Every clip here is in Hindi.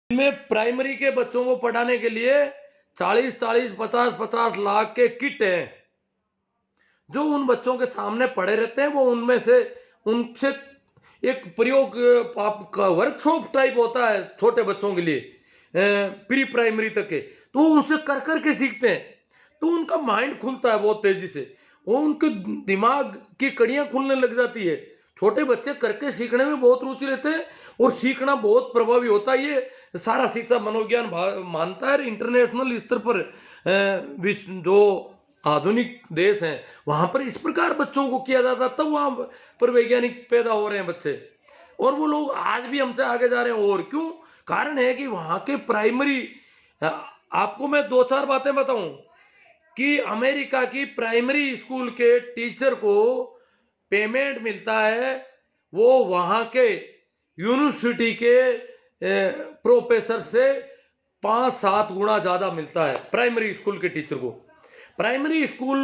में प्राइमरी के बच्चों को पढ़ाने के लिए 40-40, 50-50 लाख के किट हैं जो उन बच्चों के सामने पड़े रहते हैं। वो उनमें से उनसे एक प्रयोग का वर्कशॉप टाइप होता है छोटे बच्चों के लिए, प्री प्राइमरी तक के, तो वो उनसे कर करके सीखते हैं। तो उनका माइंड खुलता है बहुत तेजी से, वो उनके दिमाग की कड़ियां खुलने लग जाती है। छोटे बच्चे करके सीखने में बहुत रुचि लेते हैं और सीखना बहुत प्रभावी होता है। ये सारा शिक्षा मनोविज्ञान मानता है। इंटरनेशनल स्तर पर जो आधुनिक देश हैं वहां पर इस प्रकार बच्चों को किया जाता, तब वहां पर वैज्ञानिक पैदा हो रहे हैं बच्चे, और वो लोग आज भी हमसे आगे जा रहे हैं। और क्यों? कारण है कि वहां के प्राइमरी, आपको मैं 2-4 बातें बताऊं कि अमेरिका की प्राइमरी स्कूल के टीचर को पेमेंट मिलता है वो वहां के यूनिवर्सिटी के प्रोफेसर से 5-7 गुना ज्यादा मिलता है प्राइमरी स्कूल के टीचर को। प्राइमरी स्कूल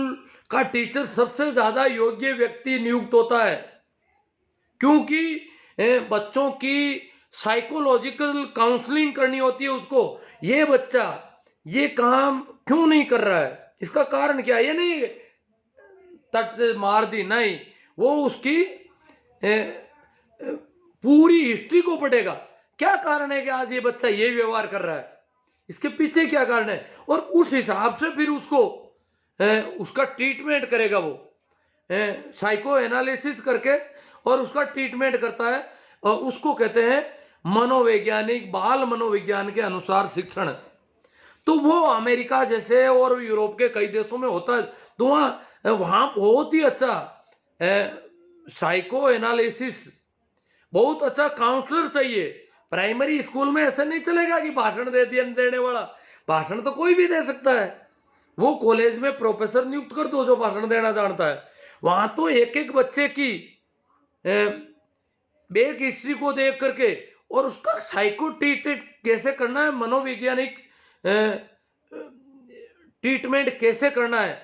का टीचर सबसे ज्यादा योग्य व्यक्ति नियुक्त होता है, क्योंकि बच्चों की साइकोलॉजिकल काउंसलिंग करनी होती है उसको। ये बच्चा ये काम क्यों नहीं कर रहा है, इसका कारण क्या है, ये नहीं तट मार दी, नहीं, वो उसकी पूरी हिस्ट्री को पढ़ेगा। क्या कारण है कि आज ये बच्चा ये व्यवहार कर रहा है, इसके पीछे क्या कारण है, और उस हिसाब से फिर उसको उसका ट्रीटमेंट करेगा। वो साइको एनालिसिस करके और उसका ट्रीटमेंट करता है, और उसको कहते हैं मनोवैज्ञानिक, बाल मनोविज्ञान के अनुसार शिक्षण। तो वो अमेरिका जैसे और यूरोप के कई देशों में होता है। तो वहां बहुत ही अच्छा साइको एनालिसिस, बहुत अच्छा काउंसलर चाहिए। प्राइमरी स्कूल में ऐसा नहीं चलेगा कि भाषण दे दिया देने वाला, भाषण तो कोई भी दे सकता है। वो कॉलेज में प्रोफेसर नियुक्त कर दो जो भाषण देना जानता है। वहां तो एक एक बच्चे की बैक हिस्ट्री को देख करके और उसका साइको ट्रीटमेंट कैसे करना है, मनोवैज्ञानिक ट्रीटमेंट कैसे करना है,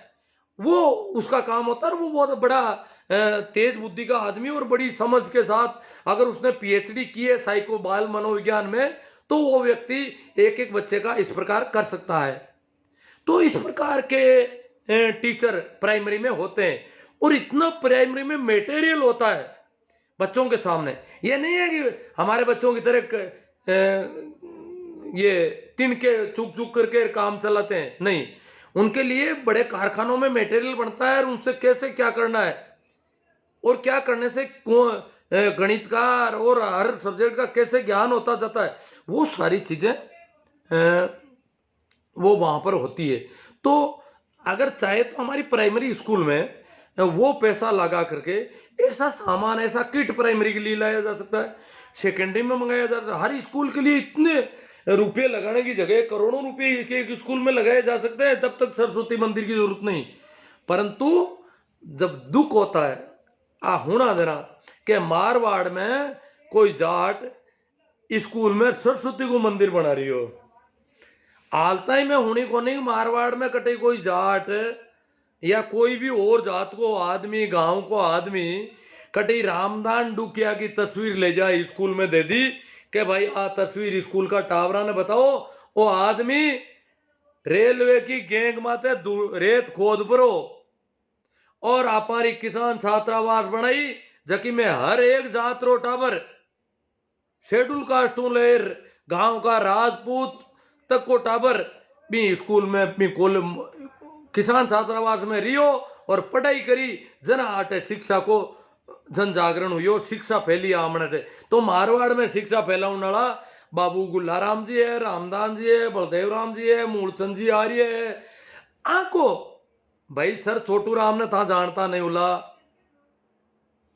वो उसका काम होता है। वो बहुत बड़ा तेज बुद्धि का आदमी और बड़ी समझ के साथ अगर उसने पीएचडी की है साइको बाल मनोविज्ञान में, तो वो व्यक्ति एक एक बच्चे का इस प्रकार कर सकता है। तो इस प्रकार के टीचर प्राइमरी में होते हैं, और इतना प्राइमरी में मटेरियल होता है बच्चों के सामने। ये नहीं है कि हमारे बच्चों की तरह ये तिनके चुक चुक करके काम चलाते हैं, नहीं, उनके लिए बड़े कारखानों में मटेरियल बनता है और उनसे कैसे क्या करना है और क्या करने से गणितकार और हर सब्जेक्ट का कैसे ज्ञान होता जाता है, वो सारी चीजें वो वहां पर होती है। तो अगर चाहे तो हमारी प्राइमरी स्कूल में वो पैसा लगा करके ऐसा सामान, ऐसा किट प्राइमरी के लिए लाया जा सकता है, सेकेंडरी में मंगाया जा सकता है। हर स्कूल के लिए इतने रुपये लगाने की जगह करोड़ों रुपए एक स्कूल में लगाए जा सकते हैं, तब तक सरस्वती मंदिर की जरूरत नहीं। परंतु जब दुख होता है होना देना कि मारवाड़ में कोई जाट स्कूल में सरस्वती को मंदिर बना रही हो, आलताई में होनी को नहीं, मारवाड़ में कटे कोई जाट या कोई भी और जात को आदमी, गांव को आदमी कटी रामदान डुकिया की तस्वीर ले जाए स्कूल में दे दी कि भाई आ तस्वीर स्कूल का टावरा ने बताओ, वो आदमी रेलवे की गेंग माते रेत खोद परो और आपारी किसान छात्रावास बनाई जबकि में हर एक जात रो टावर, शेड्यूल कास्टों लेर गांव का राजपूत तक को टावर भी स्कूल में भी किसान छात्रावास में रियो और पढ़ाई करी। जना आटे शिक्षा को जन जागरण हुई, शिक्षा फैली आमने थे। तो मारवाड़ में शिक्षा फैलाने वाला बाबू गुल्लाराम जी है, रामदान जी है, बलदेव राम जी है, मूलचंद जी आर्य है। आको भाई सर छोटू राम ने था जानता नहीं उला,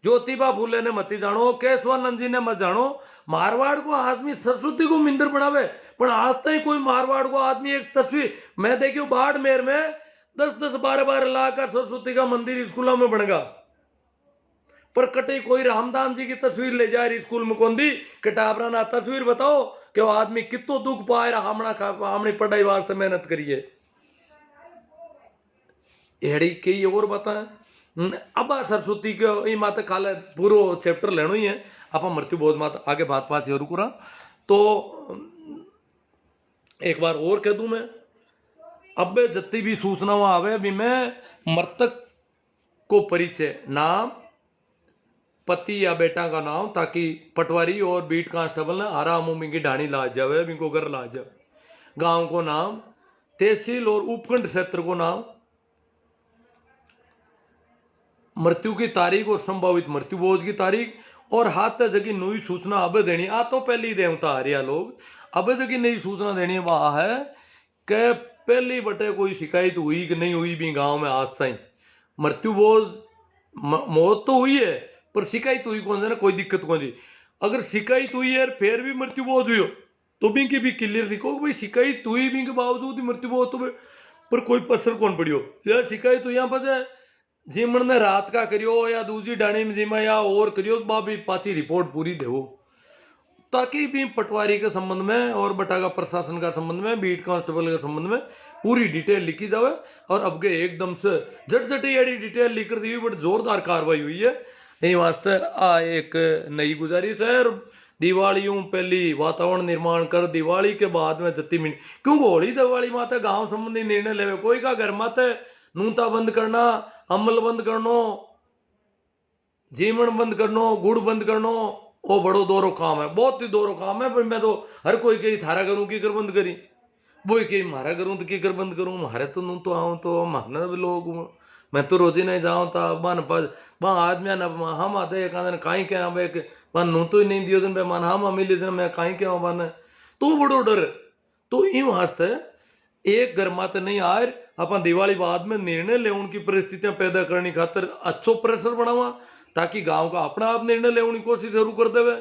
ज्योतिबा फूले ने मती जानो, केशवानंद जी ने मत जानो। मारवाड़ को आदमी सरस्वती को मिंदर बनावे, पर आज तक कोई मारवाड़ को आदमी एक तस्वीर मैं देखियो बाड़मेर में 10-10, 12-12 लाख का सरस्वती का मंदिर स्कूलों में बनेगा, पर कटे कोई रामदान जी की तस्वीर ले जाए स्कूल में कौन दी कि टाबरा ना तस्वीर बताओ कि वो आदमी कितो दुख पाए रहा, हमने पढ़ाई वास्ते मेहनत करिए। एड़ी कई और बताएं। अब सरस्वती के माता खाले पूरा चैप्टर लेना ही है, आप मृत्यु बोध माता आगे बात जरूर करा। तो एक बार और कह दूं मैं, अब जितनी भी सूचनाएं आवे अभी मैं मृतक को परिचय, नाम, पति या बेटा का नाम, ताकि पटवारी और बीट कांस्टेबल ने आराम की ढाणी लाज जावे, इनको घर लाज जावे, गांव को नाम, तहसील और उपखंड क्षेत्र को नाम, मृत्यु की तारीख और संभावित मृत्यु बोझ की तारीख, और हाथ जगह नई सूचना अब देनी। आ तो पहली देवता हारिया लोग, अब जगह नई सूचना देनी वह है कि पहली बटे कोई शिकायत हुई कि नहीं हुई भी गांव में आज तक मृत्यु बोझ मौत तो हुई है पर शिकायत हुई कौन से ना, कोई दिक्कत कौन सी। अगर शिकायत हुई है फिर भी मृत्यु बोझ हुई हो तो भी की भी क्लियर लिखो भाई शिकायत हुई भी के बावजूद मृत्यु बोझ तो पर कोई असर कौन पड़ियो। यार शिकायत हुई यहाँ पर जीमण ने रात का करियो या दूसरी डाणी में जीमा या और करियो भी पाची रिपोर्ट पूरी देवो, ताकि भी पटवारी के संबंध में और बटागा प्रशासन का संबंध में, बीट कांस्टेबल के संबंध में पूरी डिटेल लिखी जावे। और अब के एकदम से झट डिटेल लिख कर दी हुई बड़ी जोरदार कार्रवाई हुई है। यही वास्ते आ एक नई गुजारिश है, दिवालियों पहली वातावरण निर्माण कर, दिवाली के बाद में जत्ती मिनट, क्योंकि होली दिवाली माते गांव संबंधी निर्णय लेवे, कोई का घर माते नूता बंद करना, अमल बंद करनो, जीवन बंद करनो, गुड़ बंद करनो, वो बड़ो दोरो काम है, बहुत ही दोरो काम है। पर मैं तो हर कोई कही थारा करूं की कर बंद करी, वो कही मारा करूं तो की कर बंद करूं, मारे तो नू तो आऊं तो मारना भी लोग, मैं तो रोजी नहीं जाऊं था बन बा आदमी ना हम आते कहते कहीं क्या बन नू तो ही नहीं दियो दिन मन हम मिली दिन मैं कहीं क्या बन, तो बड़ो डर। तो इन वास्ते एक घर माते नहीं आए अपन दिवाली बाद में निर्णय ले उनकी परिस्थितियां पैदा करने खातर अच्छो प्रेशर बनावा, ताकि गांव का अपना आप निर्णय लेने की कोशिश जरूर कर देवे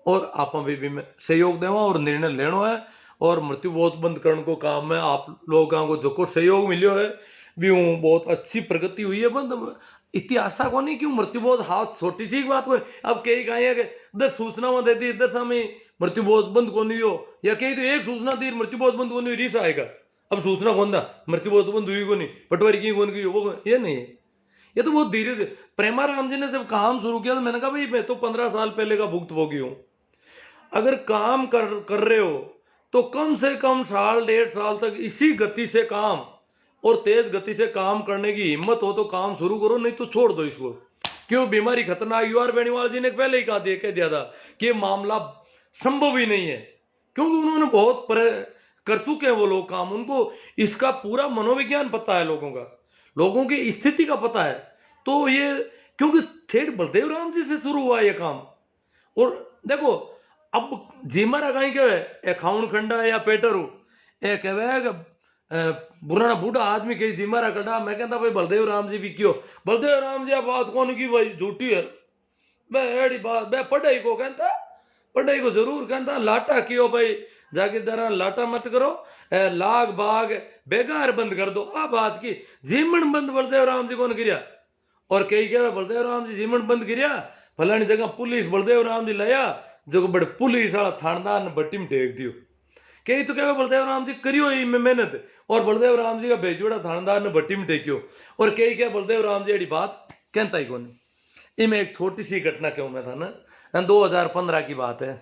और आप भी में सहयोग देवा और निर्णय लेना है। और मृत्यु बहुत बंद करने को काम में आप लोगों को जो को सहयोग मिलो है भी बहुत अच्छी प्रगति हुई है। बंद इतनी आशा को नहीं क्यों मृत्यु बहुत हाथ छोटी सी बात को, अब कई कहीं है कि इधर सूचना में देती इधर सामने मृत्यु बहुत बंद को नहीं हो, या कहीं तो एक सूचना दी मृत्यु बहुत बंद को नहीं रीस आएगा, अब सूचना कौन था मृत्यु बहुत बंद हुई को नहीं, पटवारी की कौन की वो ये नहीं है। ये तो बहुत धीरे धीरे प्रेमाराम जी ने जब काम शुरू किया तो मैंने कहा भाई मैं तो 15 साल पहले का भुक्तभोगी हूं, अगर काम कर रहे हो तो कम से कम साल 1.5 साल तक इसी गति से काम और तेज गति से काम करने की हिम्मत हो तो काम शुरू करो, नहीं तो छोड़ दो इसको। क्यों बीमारी खतरनाक, यूआर बेनीवाल जी ने पहले ही कह दिया था कि ये मामला संभव ही नहीं है, क्योंकि उन्होंने बहुत कर चुके हैं वो लोग काम, उनको इसका पूरा मनोविज्ञान पता है, लोगों की स्थिति का पता है। तो ये क्योंकि ठेठ बलदेव राम जी से शुरू हुआ ये काम। और देखो अब जीमारा कहीं कहे खाउन खंडा या पेटरू ए कहे बुराना बूढ़ा आदमी कही जीमारा खंडा, मैं कहता भाई बलदेव राम जी भी क्यों, बलदेव राम जी बात कौन की भाई झूठी है, मैं एड़ी बात मैं पढ़ाई को कहता, पढ़ाई को जरूर कहता, लाटा क्यों भाई जागीरदारा लाटा मत करो, लाग बाग बेगार बंद कर दो, आ बात की जीवन बंद बलदेव राम जी कौन गिरिया। और कई क्या बलदेव राम जी जीवन बंद गिरिया, फलानी जगह पुलिस बलदेव राम जी लाया जो बड़े पुलिस वाला थानेदार ने भट्टी में टेक दियो, कई तो क्या बलदेव राम जी करियो ही मेहनत और बलदेव राम जी का भेजोड़ा थानेदार ने भट्टी में टेकियो, और कई क्या बलदेव राम जी बात कहता ही कौन। इनमें एक छोटी सी घटना क्यों मैं था ना, 2015 की बात है।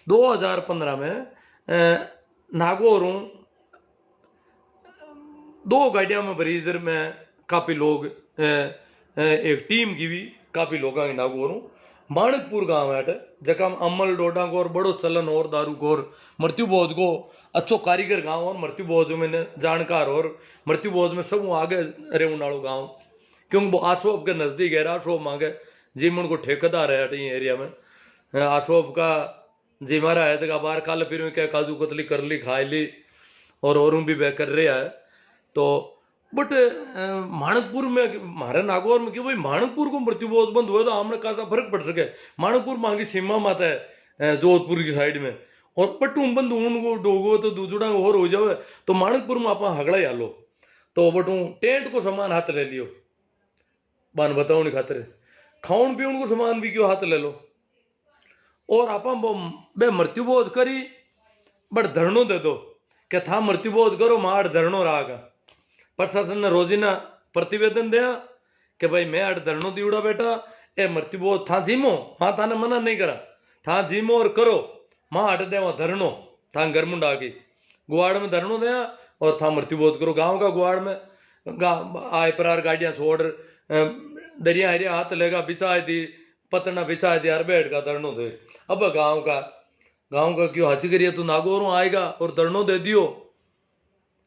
2015 में नागौर हूँ, 2 गाड़ियां में भरी, इधर में काफी लोग एक टीम की भी काफी लोग नागौर हूँ, माणकपुर गांव है जका अमल डोडा को और बड़ो चलन और दारू को और मृत्यु बोध को अच्छो कारीगर गांव और मृत्यु बोध में जानकार और मृत्यु बोध में सब आगे रेवन वालों गांव, क्योंकि वो आशोप के नजदीक है, आशोप मांगे जीवन को ठेकेदार है एरिया में, आशोप का जी मारा है तो बाहर कल फिर क्या काजू कतली कर ली खाई ली और भी बह कर रहा है। तो बट माणकपुर में हमारे नागौर में क्यों भाई माणकपुर को मृत्यु बहुत बंद हुआ तो हमने कासा फर्क पड़ सके, माणकपुर मांगी सीमा माता है जोधपुर की साइड में, और पट्टू बंद ऊन को डोगो तो दूसरा और हो जावे तो माणकपुर में आप हगड़ा ही हालो, तो बटू टेंट को सामान हाथ ले लियो, बान बताओ नहीं खातर खाउन पीउन को सामान भी क्यों हाथ ले लो, और आप बे मृत्यु बोध करी बट धरनो दे दो कि था मृत्यु बोध करो मार धरनो रागा। प्रशासन ने रोजीना प्रतिवेदन दिया कि भाई मैं अट धरनो दीवड़ा बेटा ए मृत्यु बोध था जीमो, हाँ थाने मना नहीं करा, था जीमो और करो माँ हट दे धरनो था घर मुंडा की गुआड़ में धरनो दे और था मृत्यु बोध करो गांव का गुआड़ में आए प्रार गाड़ियां छोड़ दरिया हरिया हाथ लेगा बिछाए दी पतना बिछाए दी यार बैठ का धरनो दे। अब गांव का क्यों हच करिए तू नागौरों आएगा और धरनो दे दियो।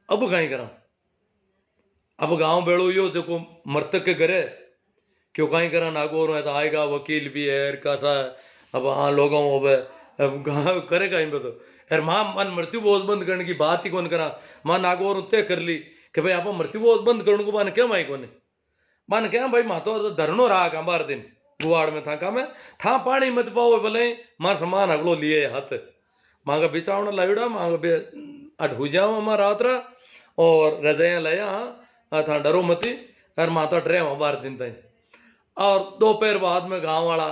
अब कहीं करा अब गांव बेड़ो यो जो मृतक के घरे क्यों कहीं करा नागौरों है तो आएगा वकील भी है कैसा अब हाँ लोगों अब गाँव करे कहीं पे तो यार माँ मन मृत्यु बोध बंद करने की बात ही कौन करा। माँ नागौर तय कर ली कि भाई आप मृत्यु बोध बंद करने को मान क्या माई कोने मान क्या भाई माँ तो धरनो रहा का बार दिन गुआड़ में था मैं था पानी मत पाओ भले मार सामान अगलो लिए हाथ माँ का बिचावना लाइड़ा माँ का अट जाओ माँ रात रा और रजाया लाया था डरो मती और माँ तो डरे बार दिन तई और दोपहर बाद में गाँव वाला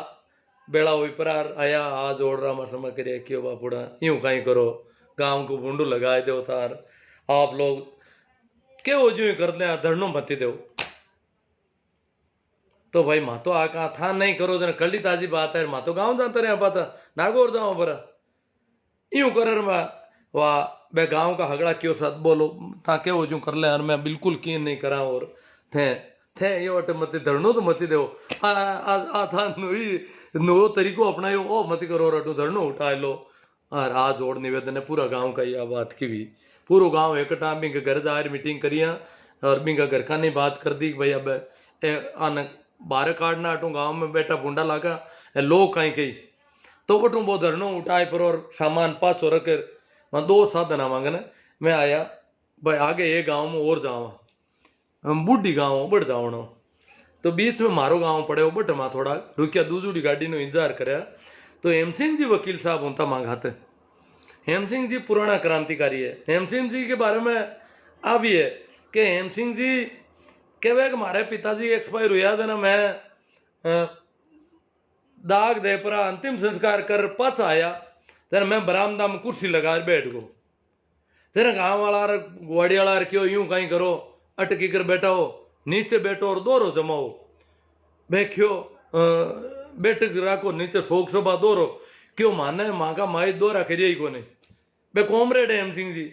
बेड़ा हुई परार आया हाथ जोड़ रहा मसमा करे क्यों बापुड़ा यूं कहीं करो गांव को भूडू लगाए दो तार आप लोग क्यों जो कर ले धरनो मती दो। तो भाई माँ तो आका था नहीं करो जना कल ताजी बात है माँ तो गाँव जाता रहे पाता नागौर जाओ पर यूं कर वाह बे गाँव का हगड़ा क्यों सत बोलो ताके वो जो कर ले यार मैं बिल्कुल की नहीं करा और थे ये वट मत धरनो तो मत दो आ था नो तरीको अपनायो ओ मत करो रटो धरनो उठा लो और आ जोड़ निवेदन है पूरा गांव का यह बात की भी पूरा गांव इकट्ठा बिंग घर दायर मीटिंग करिया और बिंगा घर खाने बात कर दी भाई अब आन बाहर काटना अटू गांव में बैठा बुंडा लागा लोग कहीं कहीं तो बटू वो धरनो उठाए पर और सामान पाछो रख मैं 2 साधन मांगने मैं आया भाई आगे ये गाँव में और जावा बूढ़ी गाँव बढ़ जाओ तो बीच में मारो गाँव पड़े बट मां थोड़ा रुकिया दूसरी गाड़ी नो इंतजार कराया तो हेम सिंह जी वकील साहब उनता मांगाते हेम सिंह जी पुराना क्रांतिकारी है। हेम सिंह जी के बारे में आ भी है कि हेम सिंह जी कहे कि हमारे पिताजी एक्सपायर हुआ था ना मैं दाग दे पर अंतिम संस्कार कर पास आया तेरा मैं बरामदा में कुर्सी लगा बैठ गो तेरा गाँव वाला गुआड़ी वाला क्यों यूं कहीं करो अटकी कर बैठा हो नीचे बैठो और दोरो जमाओ बैठो बैठक राखो नीचे शोक सभा दोरो क्यों माने माँ का माई दोरा करिया ही कोने बे कॉमरेड है हेम सिंह जी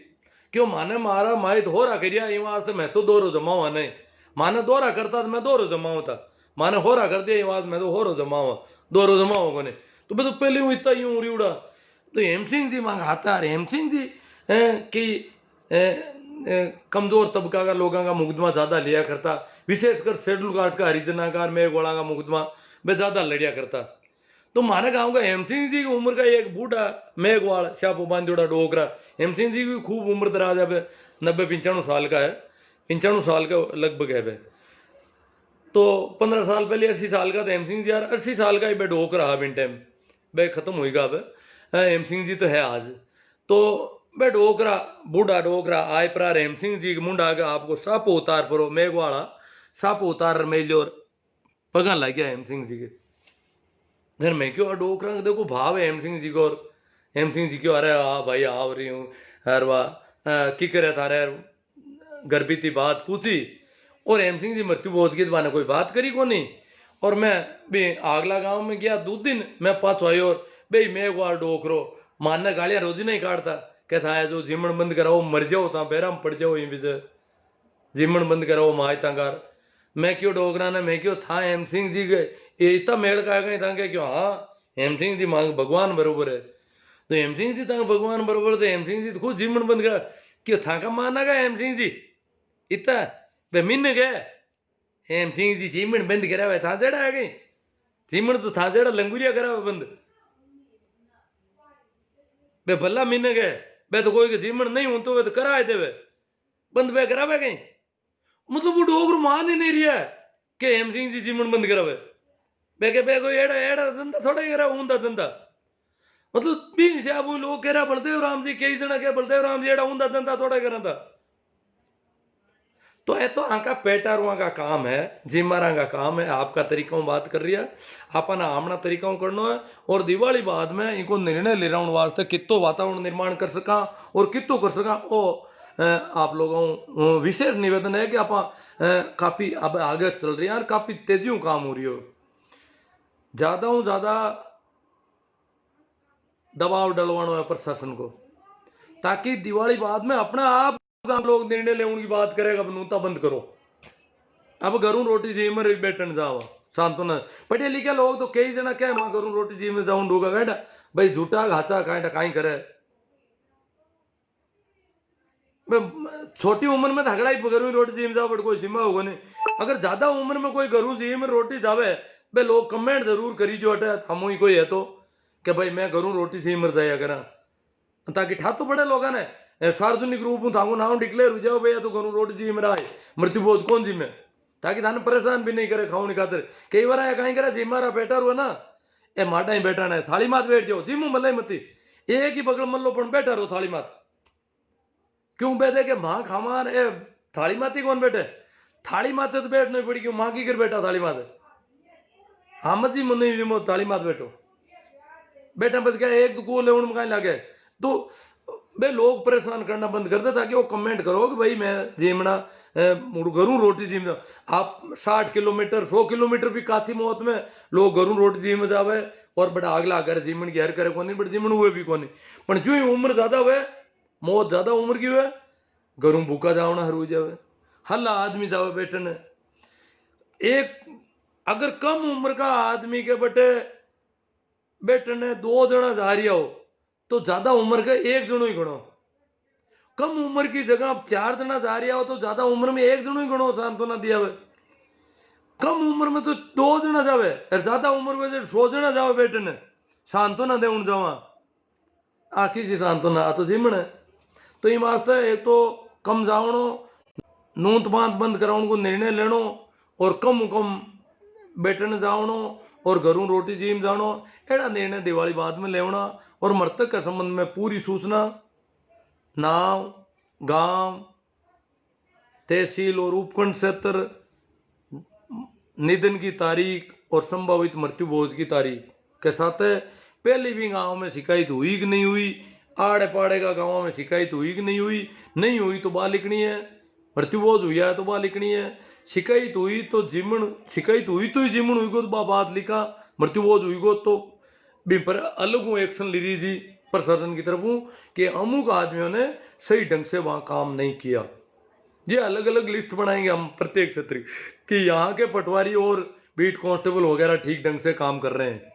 क्यों माने मारा माई हो रहा करिया ये से मैं तो दोरो जमाऊँ नहीं माने दोरा करता तो मैं दोरो जमाऊँ था माने हो रहा कर दिया ये मैं तो हो रो जमाऊँ दोरो जमाऊँ कोने तो मैं तो पहले हूँ इतना यूं उड़ा तो हेम सिंह जी मांग आता है हेम सिंह जी की कमजोर तबका का लोगों का मुकदमा ज्यादा लिया करता विशेषकर शेड्यूल कास्ट का हरिजनाकार मेघवाड़ा का मुकदमा वे ज्यादा लड़िया करता। तो हमारे गांव का हेम सिंह जी की उम्र का एक बूढ़ा मेघवाड़ शापो बांधोड़ा डोकरा हेम सिंह जी की खूब उम्र दराज है 90-95 साल का है 95 साल का लगभग है। तो 15 साल पहले 80 साल का था हेम सिंह जी यार 80 साल का ही बे डोक रहा बिन टाइम बे खत्म होगा अब हेम सिंह जी तो है आज तो बे डोकरा बूढ़ा डोकरा आय प्रार हेम सिंह जी के मुंडा आगे आपको साप उतार परो मेघवाड़ा साप उतार मेलियोर पगा लग गया हेम सिंह जी के धर मैं क्यों डोकरा देखो भाव है हेम सिंह जी को और हेम सिंह जी क्यों अरे हाँ भाई आ रही हूँ हर वाह की करे थारे गर्भी थी बात पूछी और हेम सिंह जी मृत्यु बोध की बाने कोई बात करी को नहीं और मैं भी आगला गांव में गया 2 दिन मैं पाँच आई और भाई मेघवाड़ डोकरो मानना गालियां रोज नहीं काटता कहता है जो जिमण बंद कराओ मर जाओ ता बैराम पड़ जाओ ये विजय जिमण बंद कराओ माए तांगार मैं क्यों डोगरा ने मैं क्यों था हेम सिंह जी के ये इतना मेड़ का गए था क्यों हाँ हेम सिंह जी मांग भगवान बरोबर है तो हेम सिंह जी तंग भगवान बरोबर तो हेम सिंह जी तो खुद जिमण बंद करा क्यों था का माना गया हेम सिंह जी इतना वे मिन गए हेम सिंह जी जिमण बंद करा हुआ था जड़ा आ गई जिमण तो था जड़ा लंगुरिया करा हुआ बंद बे भला मिन गए बे तो कोई के जिमण नहीं हूं तो वे तो कराए देवे बंद बे करावे गई मतलब वो डोगर मान ही नहीं रहा है कि हेम सिंह जी जिमण बंद करावे बे कोई एड़ा एड़ा धंधा थोड़ा ही करा ऊंदा धंधा मतलब भी से अब लोग कह रहा बलदेव राम जी कई जना के बलदेव राम जी एड़ा ऊंदा धंधा थोड़ा करा था तो है तो आका पेटारुआ का काम है जिम्मारा का काम है आपका तरीका बात कर रही है अपना आमना तरीका करना है और दिवाली बाद में इनको निर्णय ले रहा हूँ वास्ते कितो वातावरण निर्माण कर सका और कितो कर सका वो आप लोगों विशेष निवेदन है कि आप काफी अब आगे चल रही है और काफी तेजियों काम हो रही हो ज्यादा दबाव डलवाना है प्रशासन को ताकि दिवाली बाद में अपना आप गांव लोग निर्णय ले उनकी बात करेगा, अब नूता बंद करो, अब घरों रोटी जी में बैठन जावा सांत्वना। पढ़े लिखे लोग तो कई जना क्या मां घरों रोटी जी में जाऊं डूगा कहता भाई झूठा घाचा कहता काई करे। छोटी उम्र में झगड़ा ही घरों रोटी जी में जाओ बट कोई सीमा होगा नहीं। अगर ज्यादा उम्र में कोई घरों जी में रोटी जावे बे लोग कमेंट जरूर करी जो अटे हम ही कोई है तो कि भाई मैं घरों रोटी सी मर जाया करा, ताकि ठा तो बड़े लोग ने सार्वजनिक रूप में थाकू नाम डिक्लेयर हो जाओ भैया तो घरों रोटी जी में आए मृत्यु बोझ कौन जी में, ताकि थाने परेशान भी नहीं करे खाने खातिर। कई बार आया कहीं करे जिम मारा बेटा रो ना ए माटा ही बैठा ना थाली मात बैठ जाओ जिम मल्ला मती एक ही बगल मल्लो पण बैठा रो थाली मात क्यों बैठे के माँ खामार ए थाली माती कौन बैठे, थाली माते तो बैठना पड़ी क्यों माँ की कर बैठा थाली माते हम जी मन थाली मात बैठो बेटा बच गया एक को ले उन कहीं लगे तो बे लोग परेशान करना बंद कर दे ताकि वो कमेंट करो कि भाई मैं जिमना घरों रोटी जिम आप 60 किलोमीटर 100 किलोमीटर भी काथी मौत में लोग घरों रोटी जिम जावे और बड़ा आगला कर जिमन की हर करे कोनी बट जिमन हुए भी कोनी पर जो ही उम्र ज्यादा हुए मौत ज्यादा उम्र की हुए घरों भूखा जावना हरू जावे हल्ला आदमी जावे बैठने। एक अगर कम उम्र का आदमी के बटे बैठने 2 जना जा रही हो तो ज्यादा उम्र का एक जनो ही गणो, कम उम्र की जगह 4 जना जा रहा हो तो ज्यादा उम्र में एक जनो ही गणो सांत्वना दिया हुए। कम उम्र में तो 2 जना जावे और ज्यादा उम्र में 100 जना जावे बैठने सांत्वना दे उन जावा आखी सी सांत्वना आ तो जिमन है। तो ये वास्ते एक तो कम जावनो नूत बांत बंद कराउन को निर्णय लेनो और कम बैठने जावनो और घरों रोटी जीम जानो एड़ा निर्णय दिवाली बाद में लेवना और मृतक के संबंध में पूरी सूचना नाम गांव तहसील और उपखंड क्षेत्र निधन की तारीख और संभावित मृत्यु भोज की तारीख के साथ पहले भी गांव में शिकायत हुई कि नहीं हुई, आड़े पाड़े का गांव में शिकायत हुई कि नहीं हुई, नहीं हुई तो बात लिखनी है, मृत्यु भोज हुई है तो बात लिखनी है, शिकायत हुई तो जिमन शिकायत हुई तो ही जिमन हुई को तो बात लिखा, मृत्यु भोज हुई को तो भी पर अलग एक्शन ली रही थी प्रशासन की तरफ कि अमुक आदमियों ने सही ढंग से वहां काम नहीं किया। ये अलग अलग लिस्ट बनाएंगे हम प्रत्येक क्षेत्र कि यहाँ के पटवारी और बीट कांस्टेबल वगैरह ठीक ढंग से काम कर रहे हैं।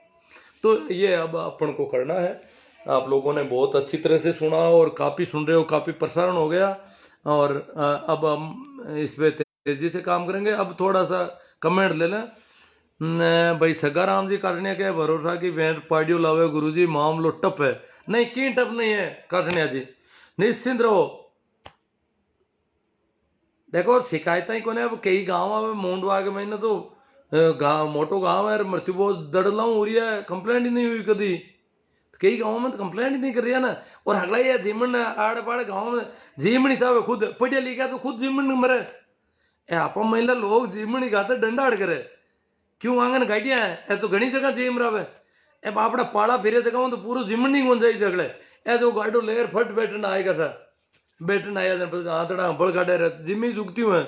तो ये अब अपन को करना है। आप लोगों ने बहुत अच्छी तरह से सुना और काफ़ी सुन रहे हो, काफ़ी प्रसारण हो गया और अब हम इस पे तेजी से काम करेंगे। अब थोड़ा सा कमेंट ले लें भाई सगाराम जी काटने के भरोसा की भेंट पाडियो लावे गुरुजी मामलो टप है, नहीं की टप नहीं है काटनिया जी, निश्चिंत रहो। देखो शिकायतें ही कोने अब कई गाँव में मूंडवा के महीने तो गाँव मोटो गाँव है मृत्यु बहुत दड़लाऊ हो रही है, कंप्लेंट ही नहीं हुई कभी, कई गाँव में तो कंप्लेंट ही नहीं कर रही है ना। और हगला ये जीमन आड़े पाड़े गाँव में जीमनी साहब खुद पढ़िया लिखा तो खुद जीमन मरे आप महिला लोग जीमनी खाते डंडा अड़ करे क्यों आंगन गाड़िया है तो घनी जगह जीम रहा है अब आपड़ा पाड़ा फिरे जगह तो पूरा जीमन नहीं कौन जाए झगड़े ए जो गाड़ो लेर फट बैठना आएगा सर बैठना आया हाथड़ा बड़ गाड़े रहे जिम्मी जुगती हुए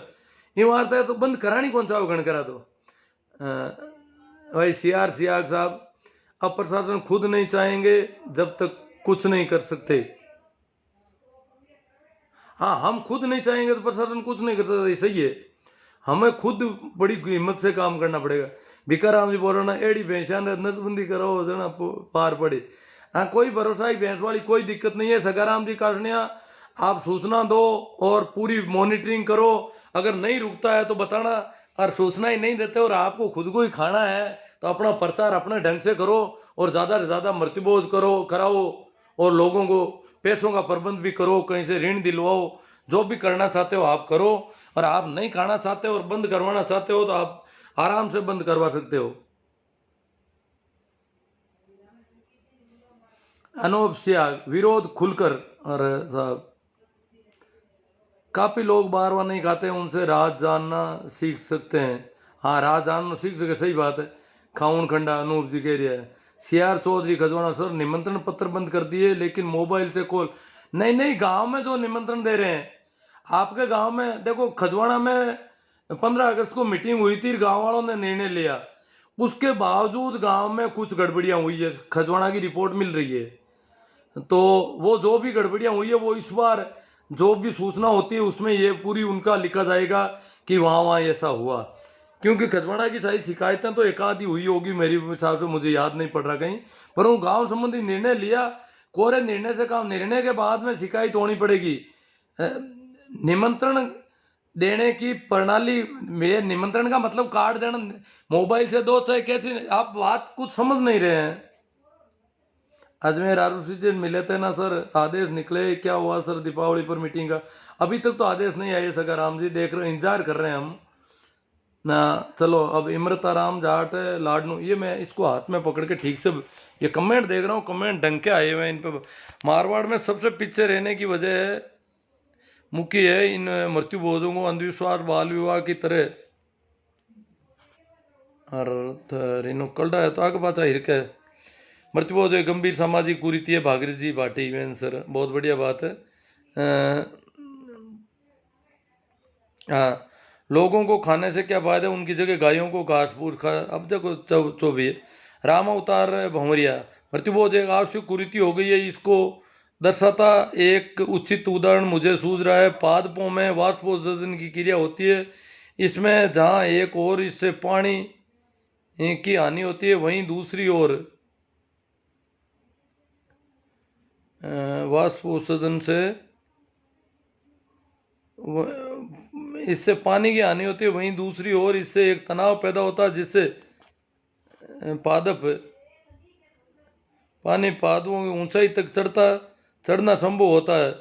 ये वार्ता है तो बंद करानी कौन सा गण करा तो भाई सीआर सियाग साहब अब प्रशासन खुद नहीं चाहेंगे जब तक कुछ नहीं कर सकते। हाँ हम खुद नहीं चाहेंगे तो प्रशासन कुछ नहीं कर सकता, सही है, हमें खुद बड़ी हिम्मत से काम करना पड़ेगा। भिकाराम जी बोलो ना एड़ी भैंसा नजबंदी करो जना पार पड़े, हाँ कोई भरोसा ही भैंस वाली कोई दिक्कत नहीं है। सगाराम जी काटनिया आप सूचना दो और पूरी मॉनिटरिंग करो, अगर नहीं रुकता है तो बताना, और सूचना ही नहीं देते और आपको खुद को ही खाना है तो अपना प्रचार अपने ढंग से करो और ज़्यादा से ज़्यादा मृत्युभोज कराओ और लोगों को पैसों का प्रबंध भी करो, कहीं से ऋण दिलवाओ, जो भी करना चाहते हो आप करो। और आप नहीं खाना चाहते हो और बंद करवाना चाहते हो तो आप आराम से बंद करवा सकते हो। अनूप सियाग विरोध खुलकर, अरे साहब काफी लोग बार बार नहीं खाते उनसे राज जानना सीख सकते हैं। हाँ राज जानना सीख सके, सही बात है। खाउन खंडा अनूप जी कह रहे हैं। सीआर चौधरी खजवाना सर निमंत्रण पत्र बंद कर दिए लेकिन मोबाइल से कॉल नहीं गांव में जो निमंत्रण दे रहे हैं आपके गांव में देखो खजवाना में 15 अगस्त को मीटिंग हुई थी, गांव वालों ने निर्णय लिया, उसके बावजूद गांव में कुछ गड़बड़ियां हुई है, खजवाना की रिपोर्ट मिल रही है। तो वो जो भी गड़बड़ियां हुई है वो इस बार जो भी सूचना होती है उसमें ये पूरी उनका लिखा जाएगा कि वहाँ वहाँ ऐसा हुआ। क्योंकि खजवाड़ा की सारी शिकायतें तो एक आधी हुई होगी मेरी हिसाब से, मुझे याद नहीं पड़ रहा कहीं, पर वो गांव संबंधी निर्णय लिया, कोरे निर्णय से काम, निर्णय के बाद में शिकायत होनी पड़ेगी। निमंत्रण देने की प्रणाली में, निमंत्रण का मतलब कार्ड देना, मोबाइल से दो चाहे कैसी, आप बात कुछ समझ नहीं रहे हैं। अजमेर आरुषि जी मिले थे ना सर, आदेश निकले, क्या हुआ सर दीपावली पर मीटिंग का? अभी तक तो आदेश नहीं आए सर राम जी, देख रहे इंतजार कर रहे हैं हम ना। चलो अब इमरता राम जाट लाडनू, ये मैं इसको हाथ में पकड़ के ठीक से ये कमेंट देख रहा हूँ, कमेंट ढंग के आए हुए हैं इन पे। मारवाड़ में सबसे पीछे रहने की वजह है मुख्य है इन मृत्यु बोधों को अंधविश्वास बाल विवाह की तरह कल्डा है तो आगे पाचा हिरक है मृत्यु बोध गंभीर सामाजिक कुरीति है। भागीरथ जी भाटी वेन सर, बहुत बढ़िया बात है। हाँ, लोगों को खाने से क्या फायदा, उनकी जगह गायों को घास फूस खा। अब देखो चौबी राम अवतार भंवरिया, मृत्युबोध एक आवश्यक कुरीति हो गई है, इसको दर्शाता एक उचित उदाहरण मुझे सूझ रहा है। पादपों में वाष्पोत्सर्जन की क्रिया होती है, इसमें जहाँ एक और इससे पानी की हानि होती है, वहीं दूसरी ओर वाष्पोत्सर्जन से इससे पानी की हानि होती है, वहीं दूसरी ओर इससे एक तनाव पैदा होता है जिससे पादप पानी पादपों की ऊंचाई तक चढ़ना संभव होता है।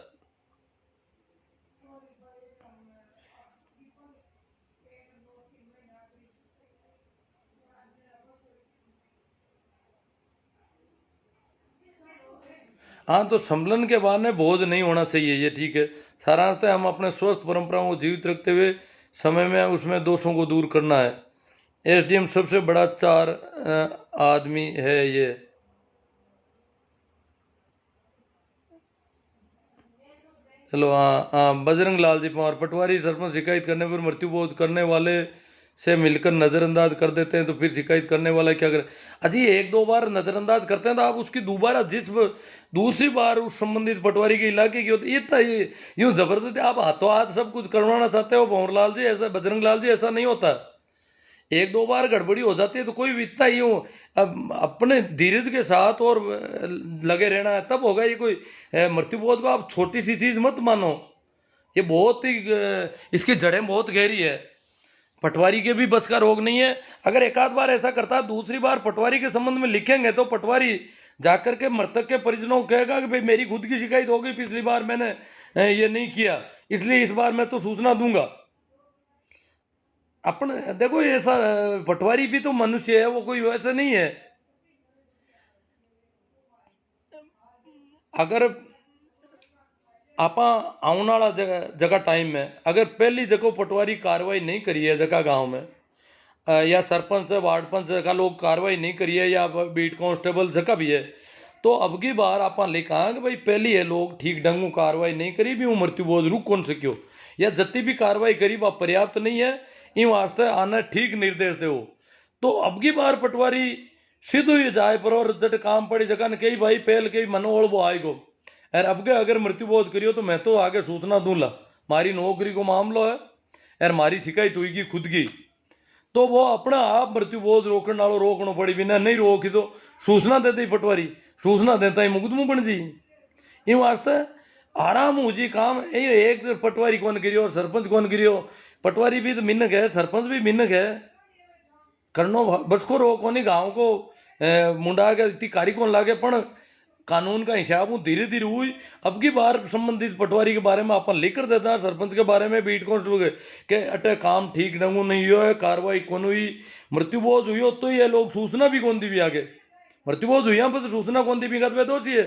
हाँ, तो सम्मेलन के बहाने बोझ नहीं होना चाहिए, ये ठीक है। सारांशतः हम अपने स्वस्थ परंपराओं को जीवित रखते हुए समय में उसमें दोषों को दूर करना है। एसडीएम सबसे बड़ा चार आदमी है ये। चलो हाँ हाँ, बजरंग लाल जी पवार, पटवारी सरपंच शिकायत करने पर मृत्युबोध करने वाले से मिलकर नजरअंदाज कर देते हैं तो फिर शिकायत करने वाला क्या करे? अजी एक दो बार नजरअंदाज करते हैं तो आप उसकी दोबारा दूसरी बार उस संबंधित पटवारी के इलाके की होती, ये तो ये यूं जबरदस्ती आप हाथों हाथ सब कुछ करवाना चाहते हो भंवरलाल जी, ऐसा बजरंग लाल जी ऐसा नहीं होता। एक दो बार गड़बड़ी हो जाती है तो कोई भी इतना यूं अब अपने धीरज के साथ और लगे रहना है तब होगा। ये कोई मृत्युबोध को आप छोटी सी चीज मत मानो, ये बहुत ही इसकी जड़ें बहुत गहरी है। पटवारी के भी बस का रोग नहीं है। अगर एक आध बार ऐसा करता है, दूसरी बार पटवारी के संबंध में लिखेंगे तो पटवारी जाकर के मृतक के परिजनों को कहेगा कि भाई मेरी खुद की शिकायत हो गई, पिछली बार मैंने ये नहीं किया, इसलिए इस बार मैं तो सूचना दूंगा। अपन देखो ऐसा पटवारी भी तो मनुष्य है, वो कोई वैसा नहीं है। अगर आप आने वाला जगह टाइम में अगर पहली जगह पटवारी कार्रवाई नहीं करी है जगह गांव में, या सरपंच वार्ड पंच का लोग कार्रवाई नहीं करी है, या बीट कांस्टेबल जगह भी है, तो अब की बार आप लिखा कि भाई पहली है लोग ठीक ढंग कार्रवाई नहीं करी भी, वो मृत्युबोध रुक कौन से क्यों, या जति भी कार्रवाई करी वह पर्याप्त नहीं है, इन वास्ते आना ठीक निर्देश दो। तो अब की बार पटवारी सीधो ही जाए पर और जट काम पड़ी जगह ने कही भाई पहल के मनोबल वो आएगो, यार अब के अगर मृत्युबोध करियो तो मैं तो आगे सूचना दूंगा, मारी नौकरी को मामलो है यार, मारी शिकायत हुई खुद की, तो वो अपना आप मृत्युबोध रोकने वालों रोकना पड़ी, बिना नहीं रोकी तो सूचना देते ही पटवारी, सूचना देता ही मुकदमो बन जी। इन वास्ते आराम हो जी काम, एक पटवारी कौन करियो और सरपंच कौन करियो, पटवारी भी तो मिन्नक है, सरपंच भी मिन्नक है, करनो बस को रो कोनी गाँव को मुंडा के इतनी कारी कौन लागे, पण कानून का हिसाब हूँ धीरे धीरे हुई। अब की बार संबंधित पटवारी के बारे में अपन लिख कर देता है, सरपंच के बारे में बीट कांस्टेबल के अटे काम ठीक ढंगू नहीं हुआ है, कार्रवाई कौन हुई, मृत्युबोध हुई हो तो ये लोग सूचना भी कौन दी भी आगे, मृत्युबोध हुई पर सूचना कौन दी भी तो चाहिए,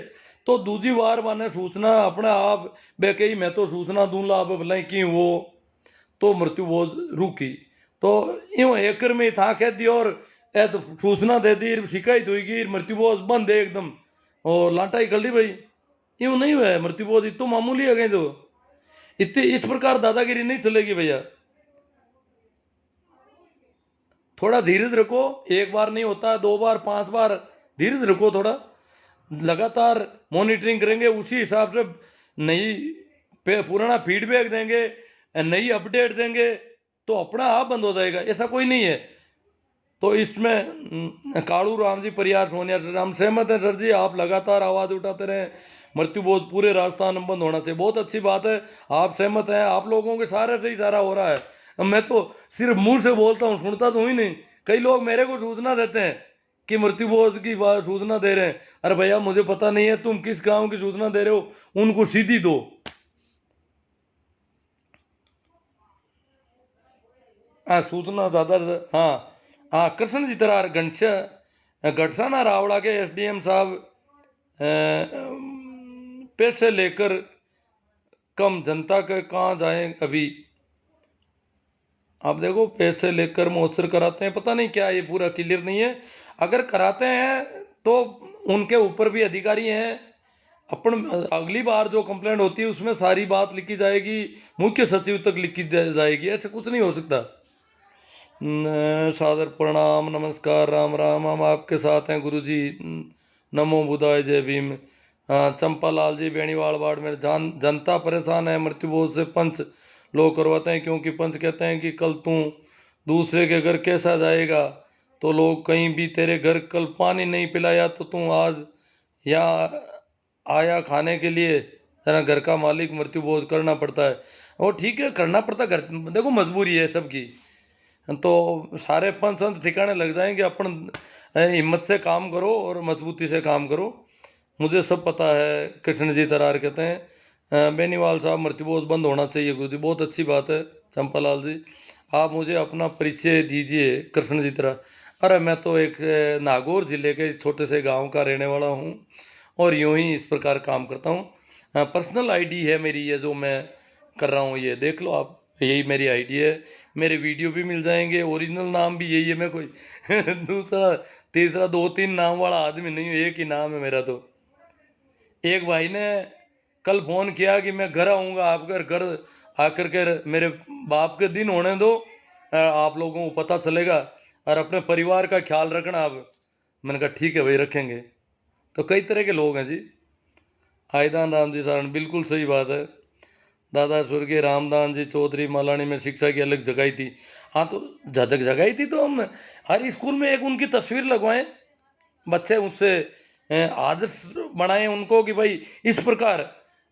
तो दूसरी बार माने सूचना अपने आप बे कही मैं तो सूचना दूंगा अब भले की वो, तो मृत्युबोध रुकी। तो यूं एकड़ में था कह दी और ए तो सूचना दे दी, शिकायत हुई, मृत्युबोध बंद है एकदम और लाटा ही कर दी भाई, यूं नहीं हुआ है। मृत्युबोध इतो मामूली है गए, तो इतनी इस प्रकार दादागिरी नहीं चलेगी भैया, थोड़ा धीरज रखो, एक बार नहीं होता, दो बार पांच बार धीरज रखो थोड़ा, लगातार मॉनिटरिंग करेंगे, उसी हिसाब से नई पुराना फीडबैक देंगे, नई अपडेट देंगे, तो अपना आप बंद हो जाएगा, ऐसा कोई नहीं है। तो इसमें कालू राम जी परियार सोनिया से हम सहमत हैं सर जी, आप लगातार आवाज उठाते रहें, मृत्यु बोध पूरे राजस्थान में बंद होना चाहिए। बहुत अच्छी बात है, आप सहमत हैं, आप लोगों के सारे से ही सारा हो रहा है। मैं तो सिर्फ मुंह से बोलता हूँ, सुनता तो ही नहीं। कई लोग मेरे को सूचना देते हैं कि मृत्यु बोध की बात सूचना दे रहे हैं। अरे भैया मुझे पता नहीं है तुम किस गांव की सूचना दे रहे हो, उनको सीधी दो। हाँ सूचना ज्यादा। हाँ हाँ, कृष्ण जी तरार गढ़साना रावड़ा के एसडीएम साहब पैसे लेकर कम जनता के कहाँ जाएं अभी। आप देखो पैसे लेकर महोत्सव कराते हैं, पता नहीं क्या, ये पूरा क्लियर नहीं है। अगर कराते हैं तो उनके ऊपर भी अधिकारी हैं। अपन अगली बार जो कंप्लेंट होती है उसमें सारी बात लिखी जाएगी, मुख्य सचिव तक लिखी जाएगी, ऐसे कुछ नहीं हो सकता। सादर प्रणाम, नमस्कार, राम राम, हम आपके साथ हैं गुरु जी, नमो बुधाय, जय भीम। चंपा लाल जी बेणीवाल वार्ड में, जनता परेशान है, मृत्यु बोध से पंच लोग करवाते हैं, क्योंकि पंच कहते हैं कि कल तू दूसरे के घर कैसा जाएगा, तो लोग कहीं भी तेरे घर कल पानी नहीं पिलाया तो तू आज यहाँ आया खाने के लिए, तेरा घर का मालिक मृत्यु बोध करना पड़ता है। और ठीक है, करना पड़ता है, घर देखो मजबूरी है सबकी। तो सारे पंच संत ठिकाने लग जाएंगे, अपन हिम्मत से काम करो और मजबूती से काम करो। मुझे सब पता है। कृष्ण जी तरार कहते हैं बेनीवाल साहब मृत्युबोध बंद होना चाहिए गुरु जी, बहुत अच्छी बात है। चंपालाल जी आप मुझे अपना परिचय दीजिए। कृष्ण जी तरार, अरे मैं तो एक नागौर जिले के छोटे से गांव का रहने वाला हूँ और यूं ही इस प्रकार काम करता हूँ। पर्सनल आईडी है मेरी, ये जो मैं कर रहा हूँ, ये देख लो आप, यही मेरी आईडी है। मेरे वीडियो भी मिल जाएंगे, ओरिजिनल नाम भी यही है, मैं कोई दूसरा तीसरा दो तीन नाम वाला आदमी नहीं हूँ, एक ही नाम है मेरा। तो एक भाई ने कल फोन किया कि मैं घर आऊँगा आपके घर, आकर के मेरे बाप के दिन होने दो, आप लोगों को पता चलेगा और अपने परिवार का ख्याल रखना आप। मैंने कहा ठीक है भाई, रखेंगे। तो कई तरह के लोग हैं जी। आयदान राम जी सारण, बिल्कुल सही बात है। दादा स्वर्गीय रामदान जी चौधरी मालानी में शिक्षा की अलग जगाई थी। हाँ तो झलक जगाई थी, तो हम हर स्कूल में एक उनकी तस्वीर लगवाएं, बच्चे उससे आदर्श बनाएं उनको कि भाई इस प्रकार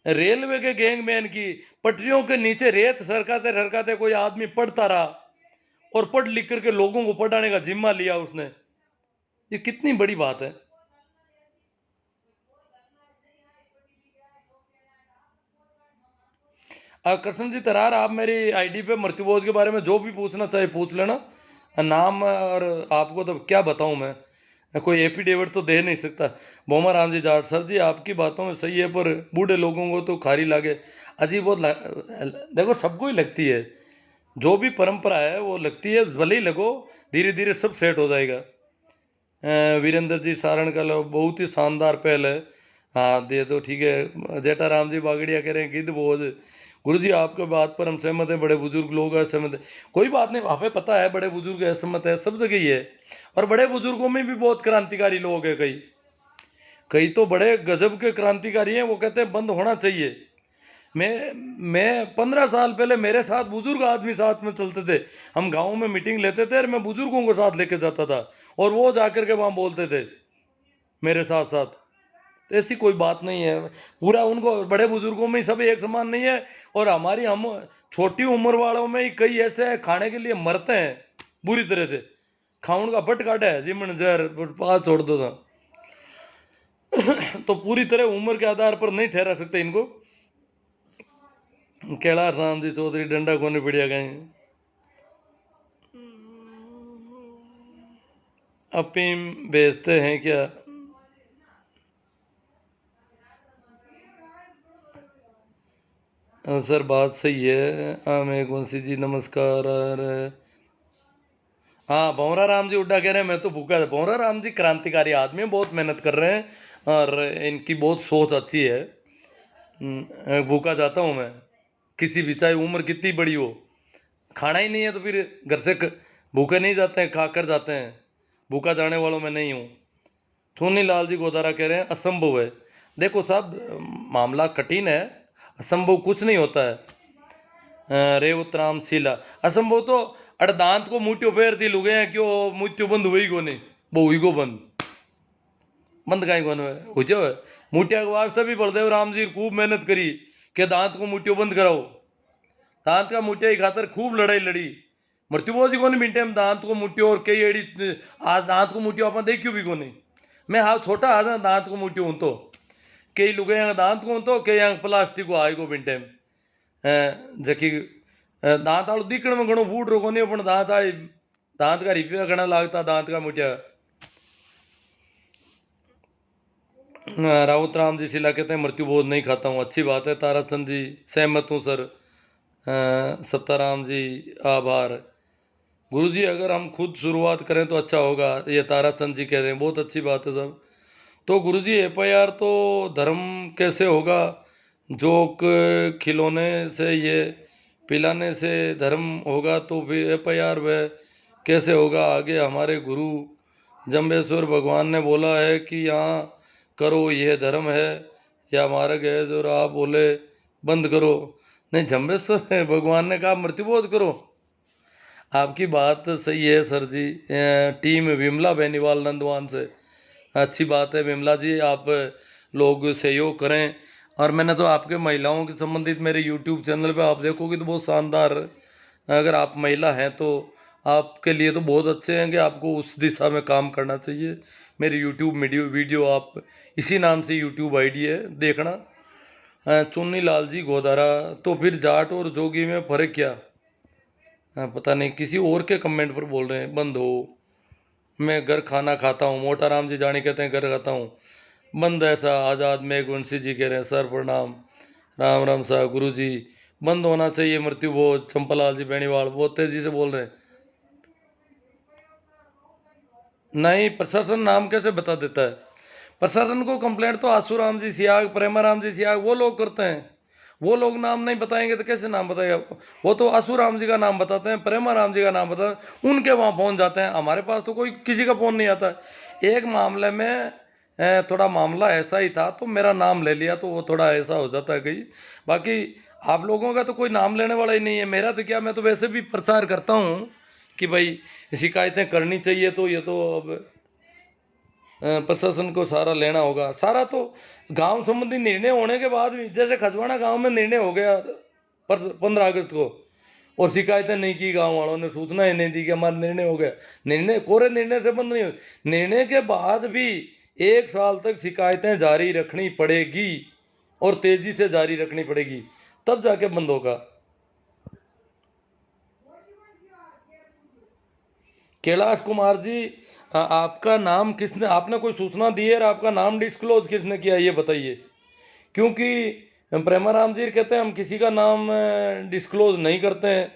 रेलवे के गैंगमैन की पटरियों के नीचे रेत सरकाते सरकाते कोई आदमी पढ़ता रहा और पढ़ लिख करके लोगों को पढ़ाने का जिम्मा लिया उसने। ये कितनी बड़ी बात है। कृष्ण जी तरार, आप मेरी आईडी पे मृत्युबोध के बारे में जो भी पूछना चाहे पूछ लेना। नाम और आपको तो क्या बताऊं मैं, कोई एफिडेविट तो दे नहीं सकता। बोमा राम जी जाट, सर जी आपकी बातों में सही है, पर बूढ़े लोगों को तो खारी लागे, अजीब बहुत देखो सबको ही लगती है, जो भी परंपरा है वो लगती है, भले ही लगो, धीरे धीरे सब सेट हो जाएगा। वीरेंद्र जी सारण का लो, बहुत ही शानदार पहल है। हाँ दे तो ठीक है। जेठा राम जी बागड़िया कह रहे हैं गिद्ध बोझ। गुरु जी आपके बात पर हम सहमत हैं, बड़े बुजुर्ग लोग असहमत है। कोई बात नहीं, हमें पता है बड़े बुजुर्ग असहमत है, सब जगह ही है। और बड़े बुजुर्गों में भी बहुत क्रांतिकारी लोग हैं, कई कई तो बड़े गजब के क्रांतिकारी हैं, वो कहते हैं बंद होना चाहिए। मैं 15 साल पहले मेरे साथ बुजुर्ग आदमी साथ में चलते थे, हम गाँव में मीटिंग लेते थे और मैं बुजुर्गों को साथ लेके जाता था और वो जाकर के वहाँ बोलते थे मेरे साथ साथ। तो ऐसी कोई बात नहीं है, पूरा उनको बड़े बुजुर्गों में ही सब एक समान नहीं है। और हम छोटी उम्र वालों में ही कई ऐसे हैं खाने के लिए मरते हैं बुरी तरह से, खाउन का फट काटा है जिमन जहर पास छोड़ दो था। तो पूरी तरह उम्र के आधार पर नहीं ठहरा सकते इनको। कैलाश राम जी चौधरी डंडा कोने बढ़िया गए, अफीम बेचते हैं क्या? सर बात सही है। मेघ वंशी जी नमस्कार। हाँ भंवरा राम जी उड्डा कह रहे हैं मैं तो भूखा था। भंवरा राम जी क्रांतिकारी आदमी हैं, बहुत मेहनत कर रहे हैं और इनकी बहुत सोच अच्छी है। भूखा जाता हूँ मैं, किसी भी चाहे उम्र कितनी बड़ी हो, खाना ही नहीं है तो फिर घर से भूखे नहीं जाते हैं, खा कर जाते हैं। भूखा जाने वालों में नहीं हूँ। चुन्नीलाल जी गोदारा कह रहे हैं असंभव है। देखो साहब मामला कठिन है, असंभव कुछ नहीं होता है। रेवतराम शीला असंभव तो अड़दांत को मुट्ठियों फेर दी लुगे हैं क्यों मुट्ठियों बंद हुई को नहीं, वो हुई को बंद कहीं को हो जाओ। मुठिया के वास्ते भी बलदेव राम जी खूब मेहनत करी कि दांत को मुट्ठियों बंद कराओ। दांत का मुठिया की खातर खूब लड़ाई लड़ी। मृत्यु बोझ को नहीं मिनटे में दांत को मुट्ठियों और कई एड़ी आज दांत को मुट्ठियों अपन देखियो भी को नहीं। मैं हाँ छोटा हाथ दांत को मुट्ठियों तो कई लुगे दांत को तो कई प्लास्टिक को आए को मिनटे में जबकि दांत आलू दिखण में घणो फूट रो कोनी पण दांत आली दांत का रिपिया घना लागता दांत का मुठिया। राउत राम जी शिला कहते हैं मृत्यु बोध नहीं खाता हूँ, अच्छी बात है। ताराचंद जी सहमत हूँ सर। सत्ताराम जी आभार। गुरु जी अगर हम खुद शुरुआत करें तो अच्छा होगा, ये ताराचंद जी कह रहे हैं, बहुत अच्छी बात है सब। तो गुरु जी एफआईआर तो धर्म कैसे होगा, जोक खिलौने से ये पिलाने से धर्म होगा तो फिर एफआईआर वह कैसे होगा। आगे हमारे गुरु जम्बेश्वर भगवान ने बोला है कि यहाँ करो यह धर्म है या मार्ग है, जो आप बोले बंद करो। नहीं, जम्बेश्वर भगवान ने कहा मृत्युबोध करो। आपकी बात सही है सर जी। टीम विमला बेनीवाल नंदवान से अच्छी बात है। विमला जी आप लोग सहयोग करें। और मैंने तो आपके महिलाओं के संबंधित मेरे यूट्यूब चैनल पे आप देखोगे तो बहुत शानदार, अगर आप महिला हैं तो आपके लिए तो बहुत अच्छे हैं कि आपको उस दिशा में काम करना चाहिए। मेरी यूट्यूब वीडियो आप इसी नाम से यूट्यूब आईडी है, देखना। चुन्नीलाल जी गोदारा तो फिर जाट और जोगी में फ़र्क क्या। पता नहीं किसी और के कमेंट पर बोल रहे हैं बंद हो। मैं घर खाना खाता हूँ। मोटा राम जी जानी कहते हैं घर खाता हूँ बंद। ऐसा आज़ाद मेघवंशी जी कह रहे हैं सर प्रणाम। राम राम साहब गुरु जी बंद होना चाहिए मृत्यु बोझ। चंपालाल जी बेनीवाल बहुत तेजी से बोल रहे हैं। नहीं, प्रशासन नाम कैसे बता देता है। प्रशासन को कंप्लेंट तो आसूराम जी सियाग, प्रेमाराम जी सियाग वो लोग करते हैं। वो लोग नाम नहीं बताएंगे तो कैसे नाम बताएगा। वो तो आसूराम जी का नाम बताते हैं, प्रेमाराम जी का नाम बताते हैं, उनके वहाँ पहुँच जाते हैं। हमारे पास तो कोई किसी का फोन नहीं आता। एक मामले में थोड़ा मामला ऐसा ही था तो मेरा नाम ले लिया तो वो थोड़ा ऐसा हो जाता है कहीं। बाकी आप लोगों का तो कोई नाम लेने वाला ही नहीं है। मेरा तो क्या, मैं तो वैसे भी प्रचार करता हूँ कि भाई शिकायतें करनी चाहिए। तो ये तो अब प्रशासन को सारा लेना होगा। सारा तो गांव संबंधी निर्णय होने के बाद भी, जैसे खजवाना गांव में निर्णय हो गया 15 अगस्त को और शिकायतें नहीं की, गांव वालों ने सूचना ही नहीं दी कि हमारा निर्णय हो गया। निर्णय कोरे निर्णय से बंद नहीं हो, निर्णय के बाद भी 1 साल तक शिकायतें जारी रखनी पड़ेगी और तेजी से जारी रखनी पड़ेगी, तब जाके बंद होगा। कैलाश कुमार जी आपका नाम किसने, आपने कोई सूचना दी है और आपका नाम डिस्क्लोज किसने किया ये बताइए। क्योंकि प्रेमाराम जी कहते हैं हम किसी का नाम डिस्क्लोज नहीं करते हैं।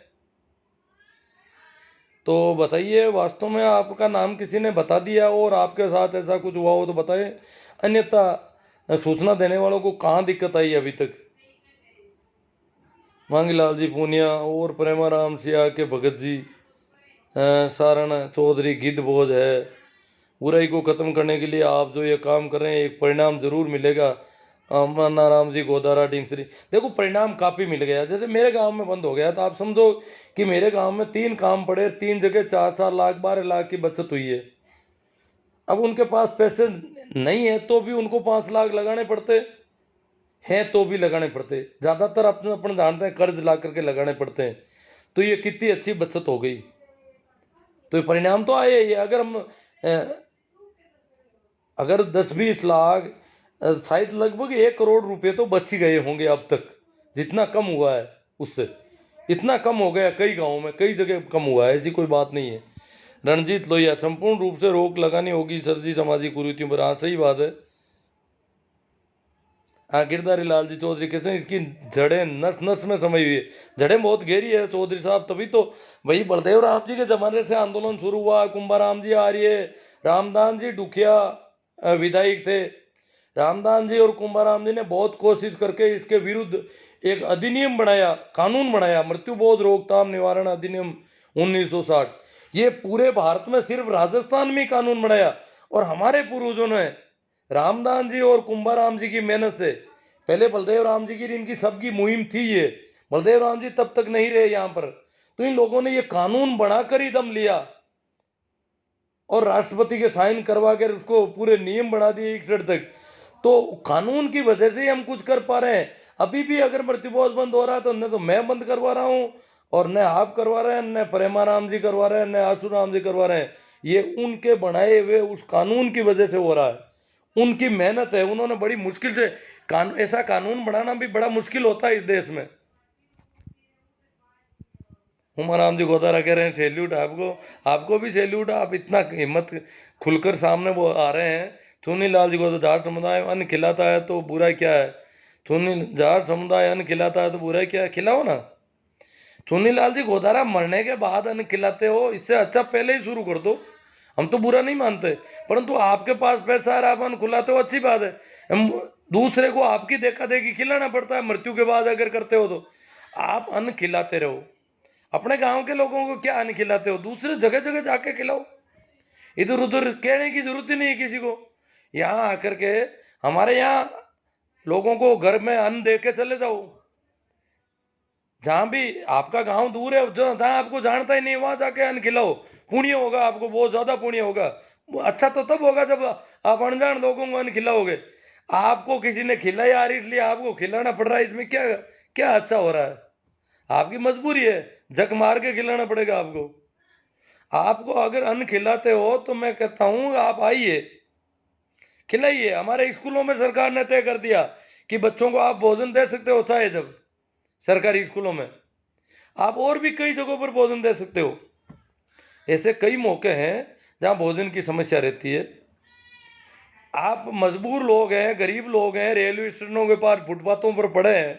तो बताइए वास्तव में आपका नाम किसी ने बता दिया और आपके साथ ऐसा कुछ हुआ हो तो बताएं, अन्यथा सूचना देने वालों को कहाँ दिक्कत आई अभी तक। मांगीलाल जी पूनिया और प्रेमाराम सिया के भगत जी सारण चौधरी गिद्ध बोझ है। बुराई को ख़त्म करने के लिए आप जो ये काम कर रहे हैं एक परिणाम जरूर मिलेगा। नाराम जी गोदारा डिंगसरी देखो परिणाम काफ़ी मिल गया। जैसे मेरे गांव में बंद हो गया तो आप समझो कि मेरे गांव में 3 काम पड़े, 3 जगह 4-4 लाख 12 लाख की बचत हुई है। अब उनके पास पैसे नहीं है तो भी उनको 5 लाख लगाने पड़ते हैं, तो भी लगाने पड़ते। ज़्यादातर अपन जानते हैं कर्ज ला करके लगाने पड़ते हैं। तो ये कितनी अच्छी बचत हो गई। तो ये परिणाम तो आए ये। अगर 10-20 लाख शायद लगभग 1 करोड़ रुपए तो बच ही गए होंगे अब तक, जितना कम हुआ है उससे। इतना कम हो गया कई गांवों में, कई जगह कम हुआ है, ऐसी कोई बात नहीं है। रणजीत लोहिया संपूर्ण रूप से रोक लगानी होगी सर जी सामाजिक कुरीतियों पर। हाँ सही बात है। हाँ गिरधारी लाल जी चौधरी कैसे इसकी जड़ें नस नस में समाई हुई है। जड़ें बहुत गहरी है चौधरी साहब, तभी तो वही बलदेव राम जी के जमाने से आंदोलन शुरू हुआ। कुंभाराम जी आर्य, रामदान जी डुखिया विधायक थे। रामदान जी और कुंभाराम जी ने बहुत कोशिश करके इसके विरुद्ध एक अधिनियम बनाया, कानून बनाया, मृत्युबोध रोकथाम निवारण अधिनियम 1960। ये पूरे भारत में सिर्फ राजस्थान में कानून बनाया और हमारे पूर्वजों ने रामदास जी और कुंभाराम जी की मेहनत से, पहले बलदेव राम जी की इनकी सबकी मुहिम थी ये, बलदेव राम जी तब तक नहीं रहे यहाँ पर, तो इन लोगों ने ये कानून बनाकर ही दम लिया और राष्ट्रपति के साइन करवा कर उसको पूरे नियम बना दिए 61 तक। तो कानून की वजह से ही हम कुछ कर पा रहे हैं। अभी भी अगर मृत्युभोज बंद हो रहा है तो न तो मैं बंद करवा रहा हूँ और न आप करवा रहे हैं, न प्रेमाराम जी करवा रहे हैं, न आशुराम जी करवा रहे हैं। ये उनके बनाए हुए उस कानून की वजह से हो रहा है, उनकी मेहनत है। उन्होंने बड़ी मुश्किल से ऐसा कानून बनाना भी बड़ा मुश्किल होता है इस देश में। हुमाराम जी गोदारा कह रहे हैं सैल्यूट आपको, आपको भी सैल्यूट। आप इतना हिम्मत खुलकर सामने वो आ रहे हैं। चुनी लाल जी को तो जाट समुदाय अन्न खिलाता है तो बुरा क्या है? चुनी जाट समुदाय अन्न खिलाता है तो बुरा क्या है? खिलाओ ना। चुनी लाल जी गोदारा मरने के बाद अन्न खिलाते हो, इससे अच्छा पहले ही शुरू कर दो। हम तो बुरा नहीं मानते, परंतु आपके पास पैसा है, आप अन्न खिलाते हो, अच्छी बात है। दूसरे को आपकी देखा देखी खिलाना पड़ता है मृत्यु के बाद अगर करते हो तो। आप अन्न खिलाते रहो, अपने गांव के लोगों को क्या अन्न खिलाते हो? दूसरे जगह जगह जाके खिलाओ, इधर उधर कहने की जरूरत ही नहीं है किसी को। यहाँ आकर के हमारे यहाँ लोगों को घर में अन्न दे के चले जाओ। जहां भी आपका गांव दूर है, जो जहां आपको जानता ही नहीं, वहां जाके अन्न खिलाओ। पुण्य होगा आपको, बहुत ज्यादा पुण्य होगा। अच्छा तो तब होगा जब आप अनजान लोगों को अन्न खिलाओगे। आपको किसी ने खिलाया इसलिए आपको खिलाना पड़ रहा है, इसमें क्या क्या अच्छा हो रहा है? आपकी मजबूरी है, जक मार के खिलाना पड़ेगा आपको। आपको अगर अन्न खिलाते हो तो मैं कहता हूं आप आइए, खिलाइए। हमारे स्कूलों में सरकार ने तय कर दिया कि बच्चों को आप भोजन दे सकते हो, चाहे जब सरकारी स्कूलों में। आप और भी कई जगहों पर भोजन दे सकते हो। ऐसे कई मौके हैं जहां भोजन की समस्या रहती है। आप मजबूर लोग हैं, गरीब लोग हैं, रेलवे स्टेशनों के पास फुटपाथों पर पड़े हैं,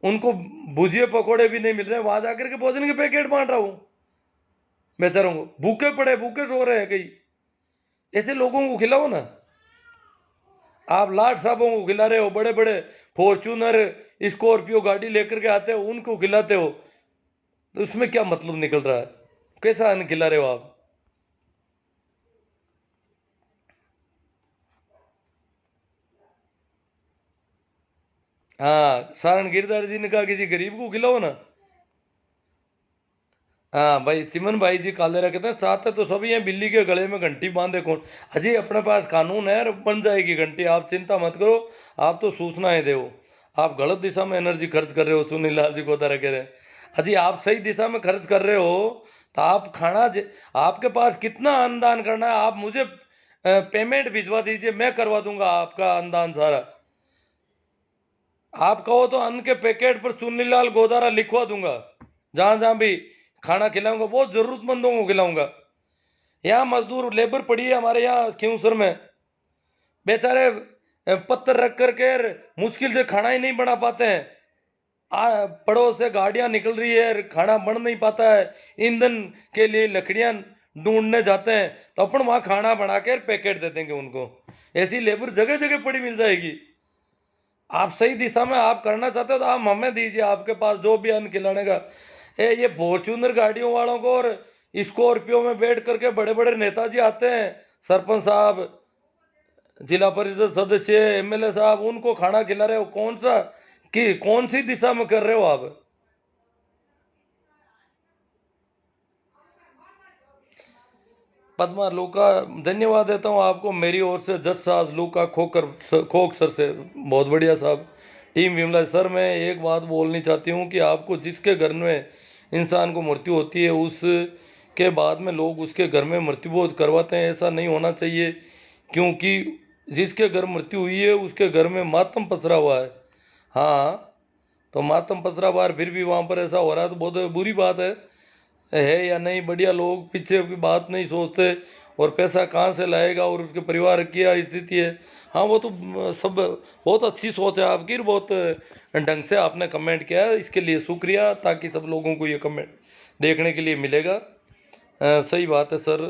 उनको भुजिए पकोड़े भी नहीं मिल रहे, वहां जाकर के भोजन के पैकेट बांट रहा हूं बेचारों को। भूखे पड़े, भूखे सो रहे हैं कई। ऐसे लोगों को खिलाओ ना। आप लाट साहबों को खिला रहे हो, बड़े बड़े फॉर्च्यूनर स्कॉर्पियो गाड़ी लेकर के आते हो, उनको खिलाते हो, तो उसमें क्या मतलब निकल रहा है? कैसा अन्न खिला रहे हो आप? हाँ, सारण गिरधारी जी ने कहा किसी गरीब को खिलाओ ना। हाँ भाई, चिमन भाई जी कालेरा कहते हैं साथ है तो सभी हैं, बिल्ली के गले में घंटी बांधे कौन? अजी अपने पास कानून है और बन जाएगी घंटी, आप चिंता मत करो। आप तो सूचनाएं दो। आप गलत दिशा में एनर्जी खर्च कर रहे हो, सुनील लाल जी गोदारा कह रहे हैं। अजी आप सही दिशा में खर्च कर रहे हो तो आप आपके पास कितना अनुदान करना है आप मुझे पेमेंट भिजवा दीजिए, मैं करवा दूंगा आपका अनुदान सारा। आप कहो तो अन्न के पैकेट पर चुन्नीलाल गोदारा लिखवा दूंगा। जहां जहां भी खाना खिलाऊंगा, बहुत जरूरतमंदों को खिलाऊंगा। यहाँ मजदूर लेबर पड़ी है हमारे यहाँ खियूसर में, बेचारे पत्थर रख करके मुश्किल से खाना ही नहीं बना पाते हैं। पड़ोस से गाड़ियां निकल रही है, खाना बन नहीं पाता है, ईंधन के लिए लकड़ियां ढूंढने जाते हैं, तो अपन वहां खाना बना कर पैकेट दे देंगे उनको। ऐसी लेबर जगह जगह पड़ी मिल जाएगी। आप सही दिशा में आप करना चाहते हो तो आप हमें दीजिए, आपके पास जो भी अन्न खिलाने का। ये फॉर्च्यूनर गाड़ियों वालों को और स्कॉर्पियो में बैठ करके बड़े बड़े नेताजी आते हैं, सरपंच साहब, जिला परिषद सदस्य, एमएलए साहब, उनको खाना खिला रहे हो। कौन सा कि कौन सी दिशा में कर रहे हो आप? पद्मा लूका, धन्यवाद देता हूँ आपको मेरी ओर से। जज साहब लूका खोक सर से, बहुत बढ़िया साहब। टीम विमला सर, मैं एक बात बोलनी चाहती हूँ कि आपको जिसके घर में इंसान को मृत्यु होती है उसके बाद में लोग उसके घर में मृत्युभोज करवाते हैं, ऐसा नहीं होना चाहिए। क्योंकि जिसके घर मृत्यु हुई है उसके घर में मातम पसरा हुआ है। हाँ, तो मातम पसरा हुआ है, फिर भी वहाँ पर ऐसा हो रहा है तो बहुत बुरी बात है या नहीं? बढ़िया लोग पीछे की बात नहीं सोचते, और पैसा कहाँ से लाएगा और उसके परिवार की क्या स्थिति है। हाँ, वो तो सब बहुत अच्छी सोच है आपकी, बहुत ढंग से आपने कमेंट किया है, इसके लिए शुक्रिया, ताकि सब लोगों को ये कमेंट देखने के लिए मिलेगा। सही बात है सर।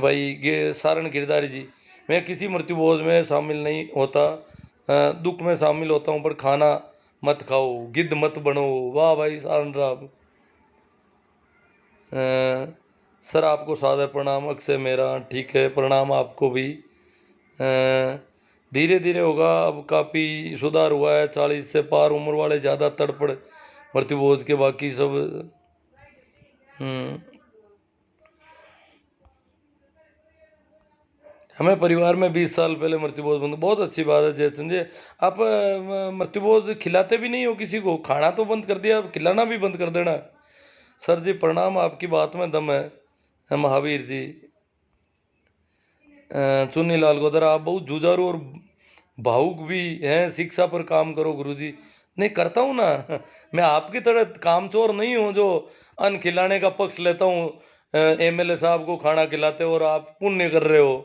भाई सारण गिरधारी जी, मैं किसी मृत्युभोज में शामिल नहीं होता, दुख में शामिल होता हूँ, पर खाना मत खाओ, गिद्ध मत बनो। वाह भाई सारण साहब। सर आपको सादर प्रणाम, अक्षय मेरा। ठीक है, प्रणाम आपको भी। धीरे धीरे होगा, अब काफ़ी सुधार हुआ है। 40 से पार उम्र वाले ज़्यादा तड़पड़ मृत्युभोज के, बाकी सब हमें परिवार में 20 साल पहले मृत्युभोज बंद। बहुत अच्छी बात है जयचंद जी। आप मृत्युभोज खिलाते भी नहीं हो किसी को? खाना तो बंद कर दिया, अब खिलाना भी बंद कर देना। सर जी प्रणाम, आपकी बात में दम है। महावीर जी, चुन्नी लाल गोदर, आप बहुत जुझारू और भावुक भी हैं। शिक्षा पर काम करो गुरुजी। नहीं करता हूँ ना मैं आपकी तरह कामचोर नहीं हूँ जो अन्न खिलाने का पक्ष लेता हूँ। एमएलए साहब को खाना खिलाते हो और आप पुण्य कर रहे हो।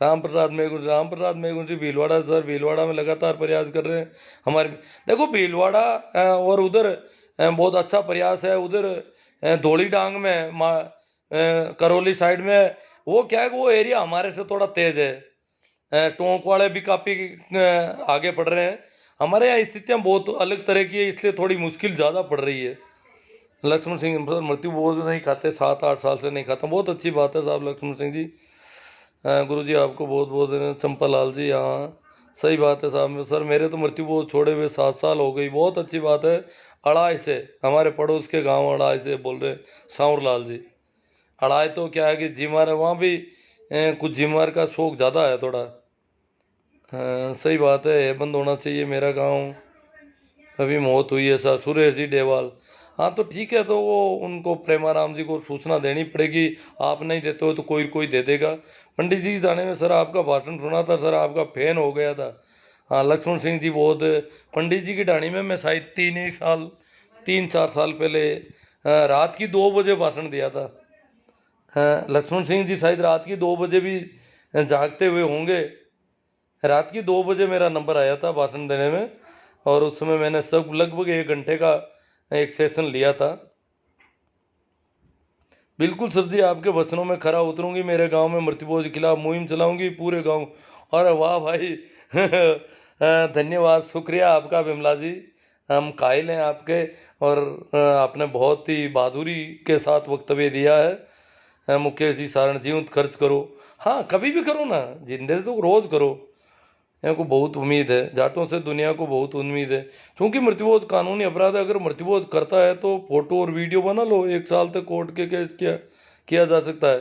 राम प्रसाद मेघुन जी भीलवाड़ा। सर भीलवाड़ा में लगातार प्रयास कर रहे हैं हमारे। देखो भीलवाड़ा और उधर बहुत अच्छा प्रयास है। उधर धौली डांग में करौली साइड में वो क्या है कि वो एरिया हमारे से थोड़ा तेज है। टोंक वाले भी काफ़ी आगे बढ़ रहे हैं। हमारे यहाँ स्थितियाँ बहुत अलग तरह की है, इसलिए थोड़ी मुश्किल ज़्यादा पड़ रही है। लक्ष्मण सिंह सर मृत्यु भोज नहीं खाते, 7-8 साल से नहीं खाता। बहुत अच्छी बात है साहब लक्ष्मण सिंह जी। गुरु जी आपको बहुत बहुत। चंपा लाल जी, हाँ सही बात है साहब। सर मेरे तो मृत्यु भोज छोड़े हुए 7 साल हो गई। बहुत अच्छी बात है। अड़ाई से, हमारे पड़ोस के गांव अड़ाई से बोल रहे साउर लाल जी। अड़ाई तो क्या है कि जिमार है, वहाँ भी कुछ जिमार का शौक ज़्यादा है थोड़ा। सही बात है, ये बंद होना चाहिए मेरा गांव। अभी मौत हुई है सर सुरेश जी डेवाल। हाँ तो ठीक है, तो वो उनको प्रेमाराम जी को सूचना देनी पड़ेगी। आप नहीं देते हो तो कोई कोई दे देगा। पंडित जी दाने में सर आपका भाषण सुना था, सर आपका फैन हो गया था। हाँ लक्ष्मण सिंह जी बहुत। पंडित जी की डाणी में मैं शायद 3-4 साल पहले रात की 2 बजे भाषण दिया था। हाँ लक्ष्मण सिंह जी शायद रात की 2 बजे भी जागते हुए होंगे। रात की 2 बजे मेरा नंबर आया था भाषण देने में, और उस समय मैंने सब लगभग 1 घंटे का एक सेशन लिया था। बिल्कुल सर जी, आपके वचनों में खरा उतरूंगी। मेरे गांव में मृत्युभोज के खिलाफ मुहिम चलाऊंगी पूरे गांव। अरे वाह भाई धन्यवाद, शुक्रिया आपका विमला जी। हम कायल हैं आपके। और आपने बहुत ही बहादुरी के साथ वक्तव्य दिया है। मुकेश जी सारण, जीवंत खर्च करो। हाँ कभी भी करो ना, जिंदगी तो रोज करो। यहाँ को बहुत उम्मीद है, जाटों से दुनिया को बहुत उम्मीद है। क्योंकि मृत्युभोज कानूनी अपराध है। अगर मृत्युभोज करता है तो फोटो और वीडियो बना लो, 1 साल तक कोर्ट के केस किया जा सकता है।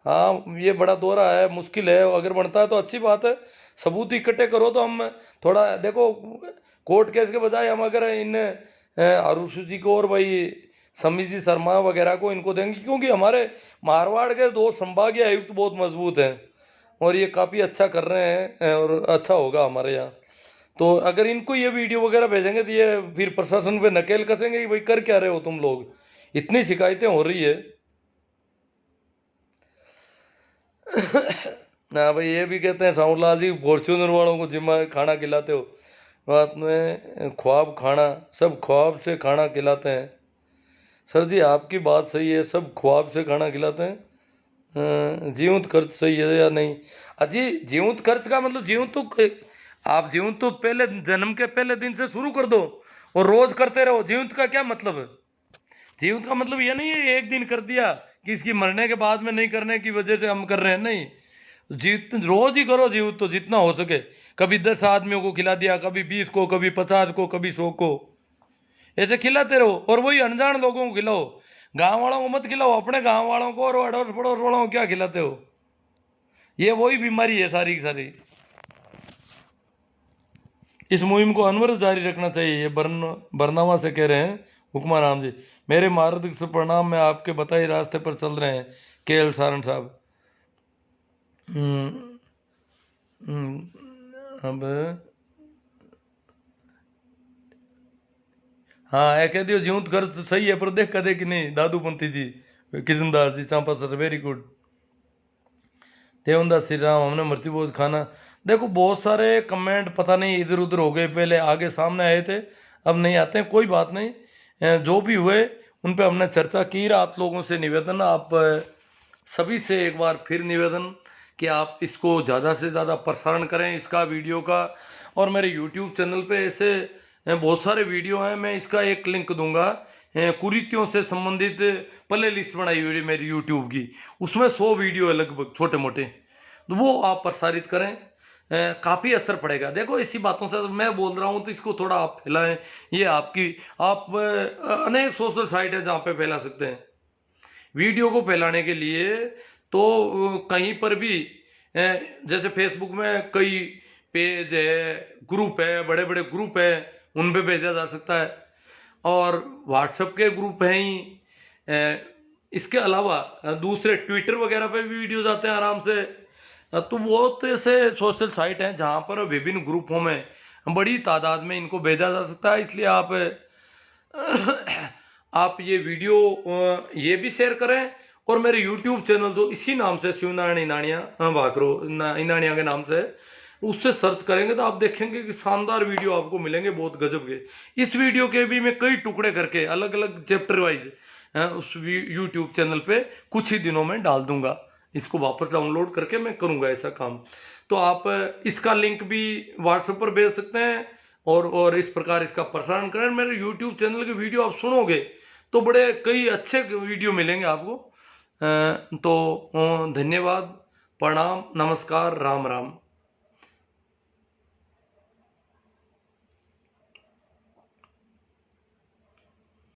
हाँ ये बड़ा दौरा है, मुश्किल है। अगर बनता है तो अच्छी बात है। सबूत इकट्ठे करो तो हम थोड़ा देखो, कोर्ट केस के बजाय हम अगर इन आरुषि जी को और भाई समी जी शर्मा वगैरह को इनको देंगे, क्योंकि हमारे मारवाड़ के 2 संभागीय आयुक्त बहुत मजबूत हैं और ये काफ़ी अच्छा कर रहे हैं और अच्छा होगा हमारे यहाँ। तो अगर इनको ये वीडियो वगैरह भेजेंगे तो ये फिर प्रशासन पे नकेल कसेंगे कि भाई कर क्या रहे हो तुम लोग, इतनी शिकायतें हो रही है। ना भाई ये भी कहते हैं साउंडलाल जी फॉर्च्यूनर वालों को जिम्मा खाना खिलाते हो। बात में ख्वाब खाना, सब ख्वाब से खाना खिलाते हैं। सर जी आपकी बात सही है, सब ख्वाब से खाना खिलाते हैं। जीवंत खर्च सही है या नहीं? अजी जीवंत खर्च का मतलब जीवंत तो आप जीवंत तो पहले जन्म के पहले दिन से शुरू कर दो और रोज करते रहो। जीवंत का क्या मतलब है? जीवंत का मतलब ये नहीं है एक दिन कर दिया कि इसकी मरने के बाद में नहीं करने की वजह से हम कर रहे हैं, नहीं। जीत रोज ही करो जीवंत, तो जितना हो सके। कभी 10 आदमियों को खिला दिया, कभी 20 को, कभी 50 को, कभी 100 को, ऐसे खिलाते रहो। और वही अनजान लोगों को खिलाओ, गांव वालों को मत खिलाओ। अपने गांव वालों को और अड़ोस पड़ोस वालों को क्या खिलाते हो? ये वही बीमारी है सारी की सारी। इस मुहिम को अनवरत जारी रखना चाहिए, ये बरनावा से कह रहे हैं हुक्मा राम जी। मेरे मार्गदर्शक परिणाम में आपके बताए रास्ते पर चल रहे हैं। केएल सारण साहब। हम्म, अब हाँ ये कह दियो जीवंत खर्च सही है, पर देख कदे कि नहीं। Dadu Panthi ji, Kishandas ji, Champa sir, very good. Devandas Shri Ram, हमने मृत्युभोज खाना। देखो बहुत सारे कमेंट पता नहीं इधर उधर हो गए, पहले आगे सामने आए थे अब नहीं आते हैं। कोई बात नहीं, जो भी हुए उन पे हमने चर्चा की। आप लोगों से निवेदन, आप सभी से एक बार फिर निवेदन कि आप इसको ज़्यादा से ज़्यादा प्रसारण करें इसका वीडियो का। और मेरे यूट्यूब चैनल पे ऐसे बहुत सारे वीडियो हैं, मैं इसका एक लिंक दूंगा। कुरीतियों से संबंधित प्ले लिस्ट बनाई हुई है मेरी यूट्यूब की, उसमें 100 वीडियो है लगभग छोटे मोटे, तो वो आप प्रसारित करें, काफ़ी असर पड़ेगा। देखो इसी बातों से मैं बोल रहा हूँ तो इसको थोड़ा आप फैलाएं, ये आपकी आप अनेक सोशल साइट है जहाँ पे फैला सकते हैं वीडियो को फैलाने के लिए। तो कहीं पर भी जैसे फेसबुक में कई पेज है, ग्रुप है, बड़े बड़े ग्रुप है, उन पे भेजा जा सकता है, और व्हाट्सएप के ग्रुप हैं ही। इसके अलावा दूसरे ट्विटर वगैरह पे भी वीडियो जाते हैं आराम से। तो बहुत ऐसे सोशल साइट हैं जहाँ पर विभिन्न ग्रुपों में बड़ी तादाद में इनको भेजा जा सकता है। इसलिए आप ये वीडियो ये भी शेयर करें, और मेरे यूट्यूब चैनल जो इसी नाम से शिवनारायण इनानिया भाकरो इनानिया के नाम से, उससे सर्च करेंगे तो आप देखेंगे कि शानदार वीडियो आपको मिलेंगे, बहुत गजब के। इस वीडियो के भी मैं कई टुकड़े करके अलग अलग चैप्टर वाइज उस यूट्यूब चैनल पे कुछ ही दिनों में डाल दूंगा। इसको वापस डाउनलोड करके मैं करूंगा ऐसा काम। तो आप इसका लिंक भी व्हाट्सएप पर भेज सकते हैं, और इस प्रकार इसका प्रसारण करें। मेरे यूट्यूब चैनल की वीडियो आप सुनोगे तो बड़े कई अच्छे वीडियो मिलेंगे आपको। तो धन्यवाद, प्रणाम, नमस्कार, राम राम।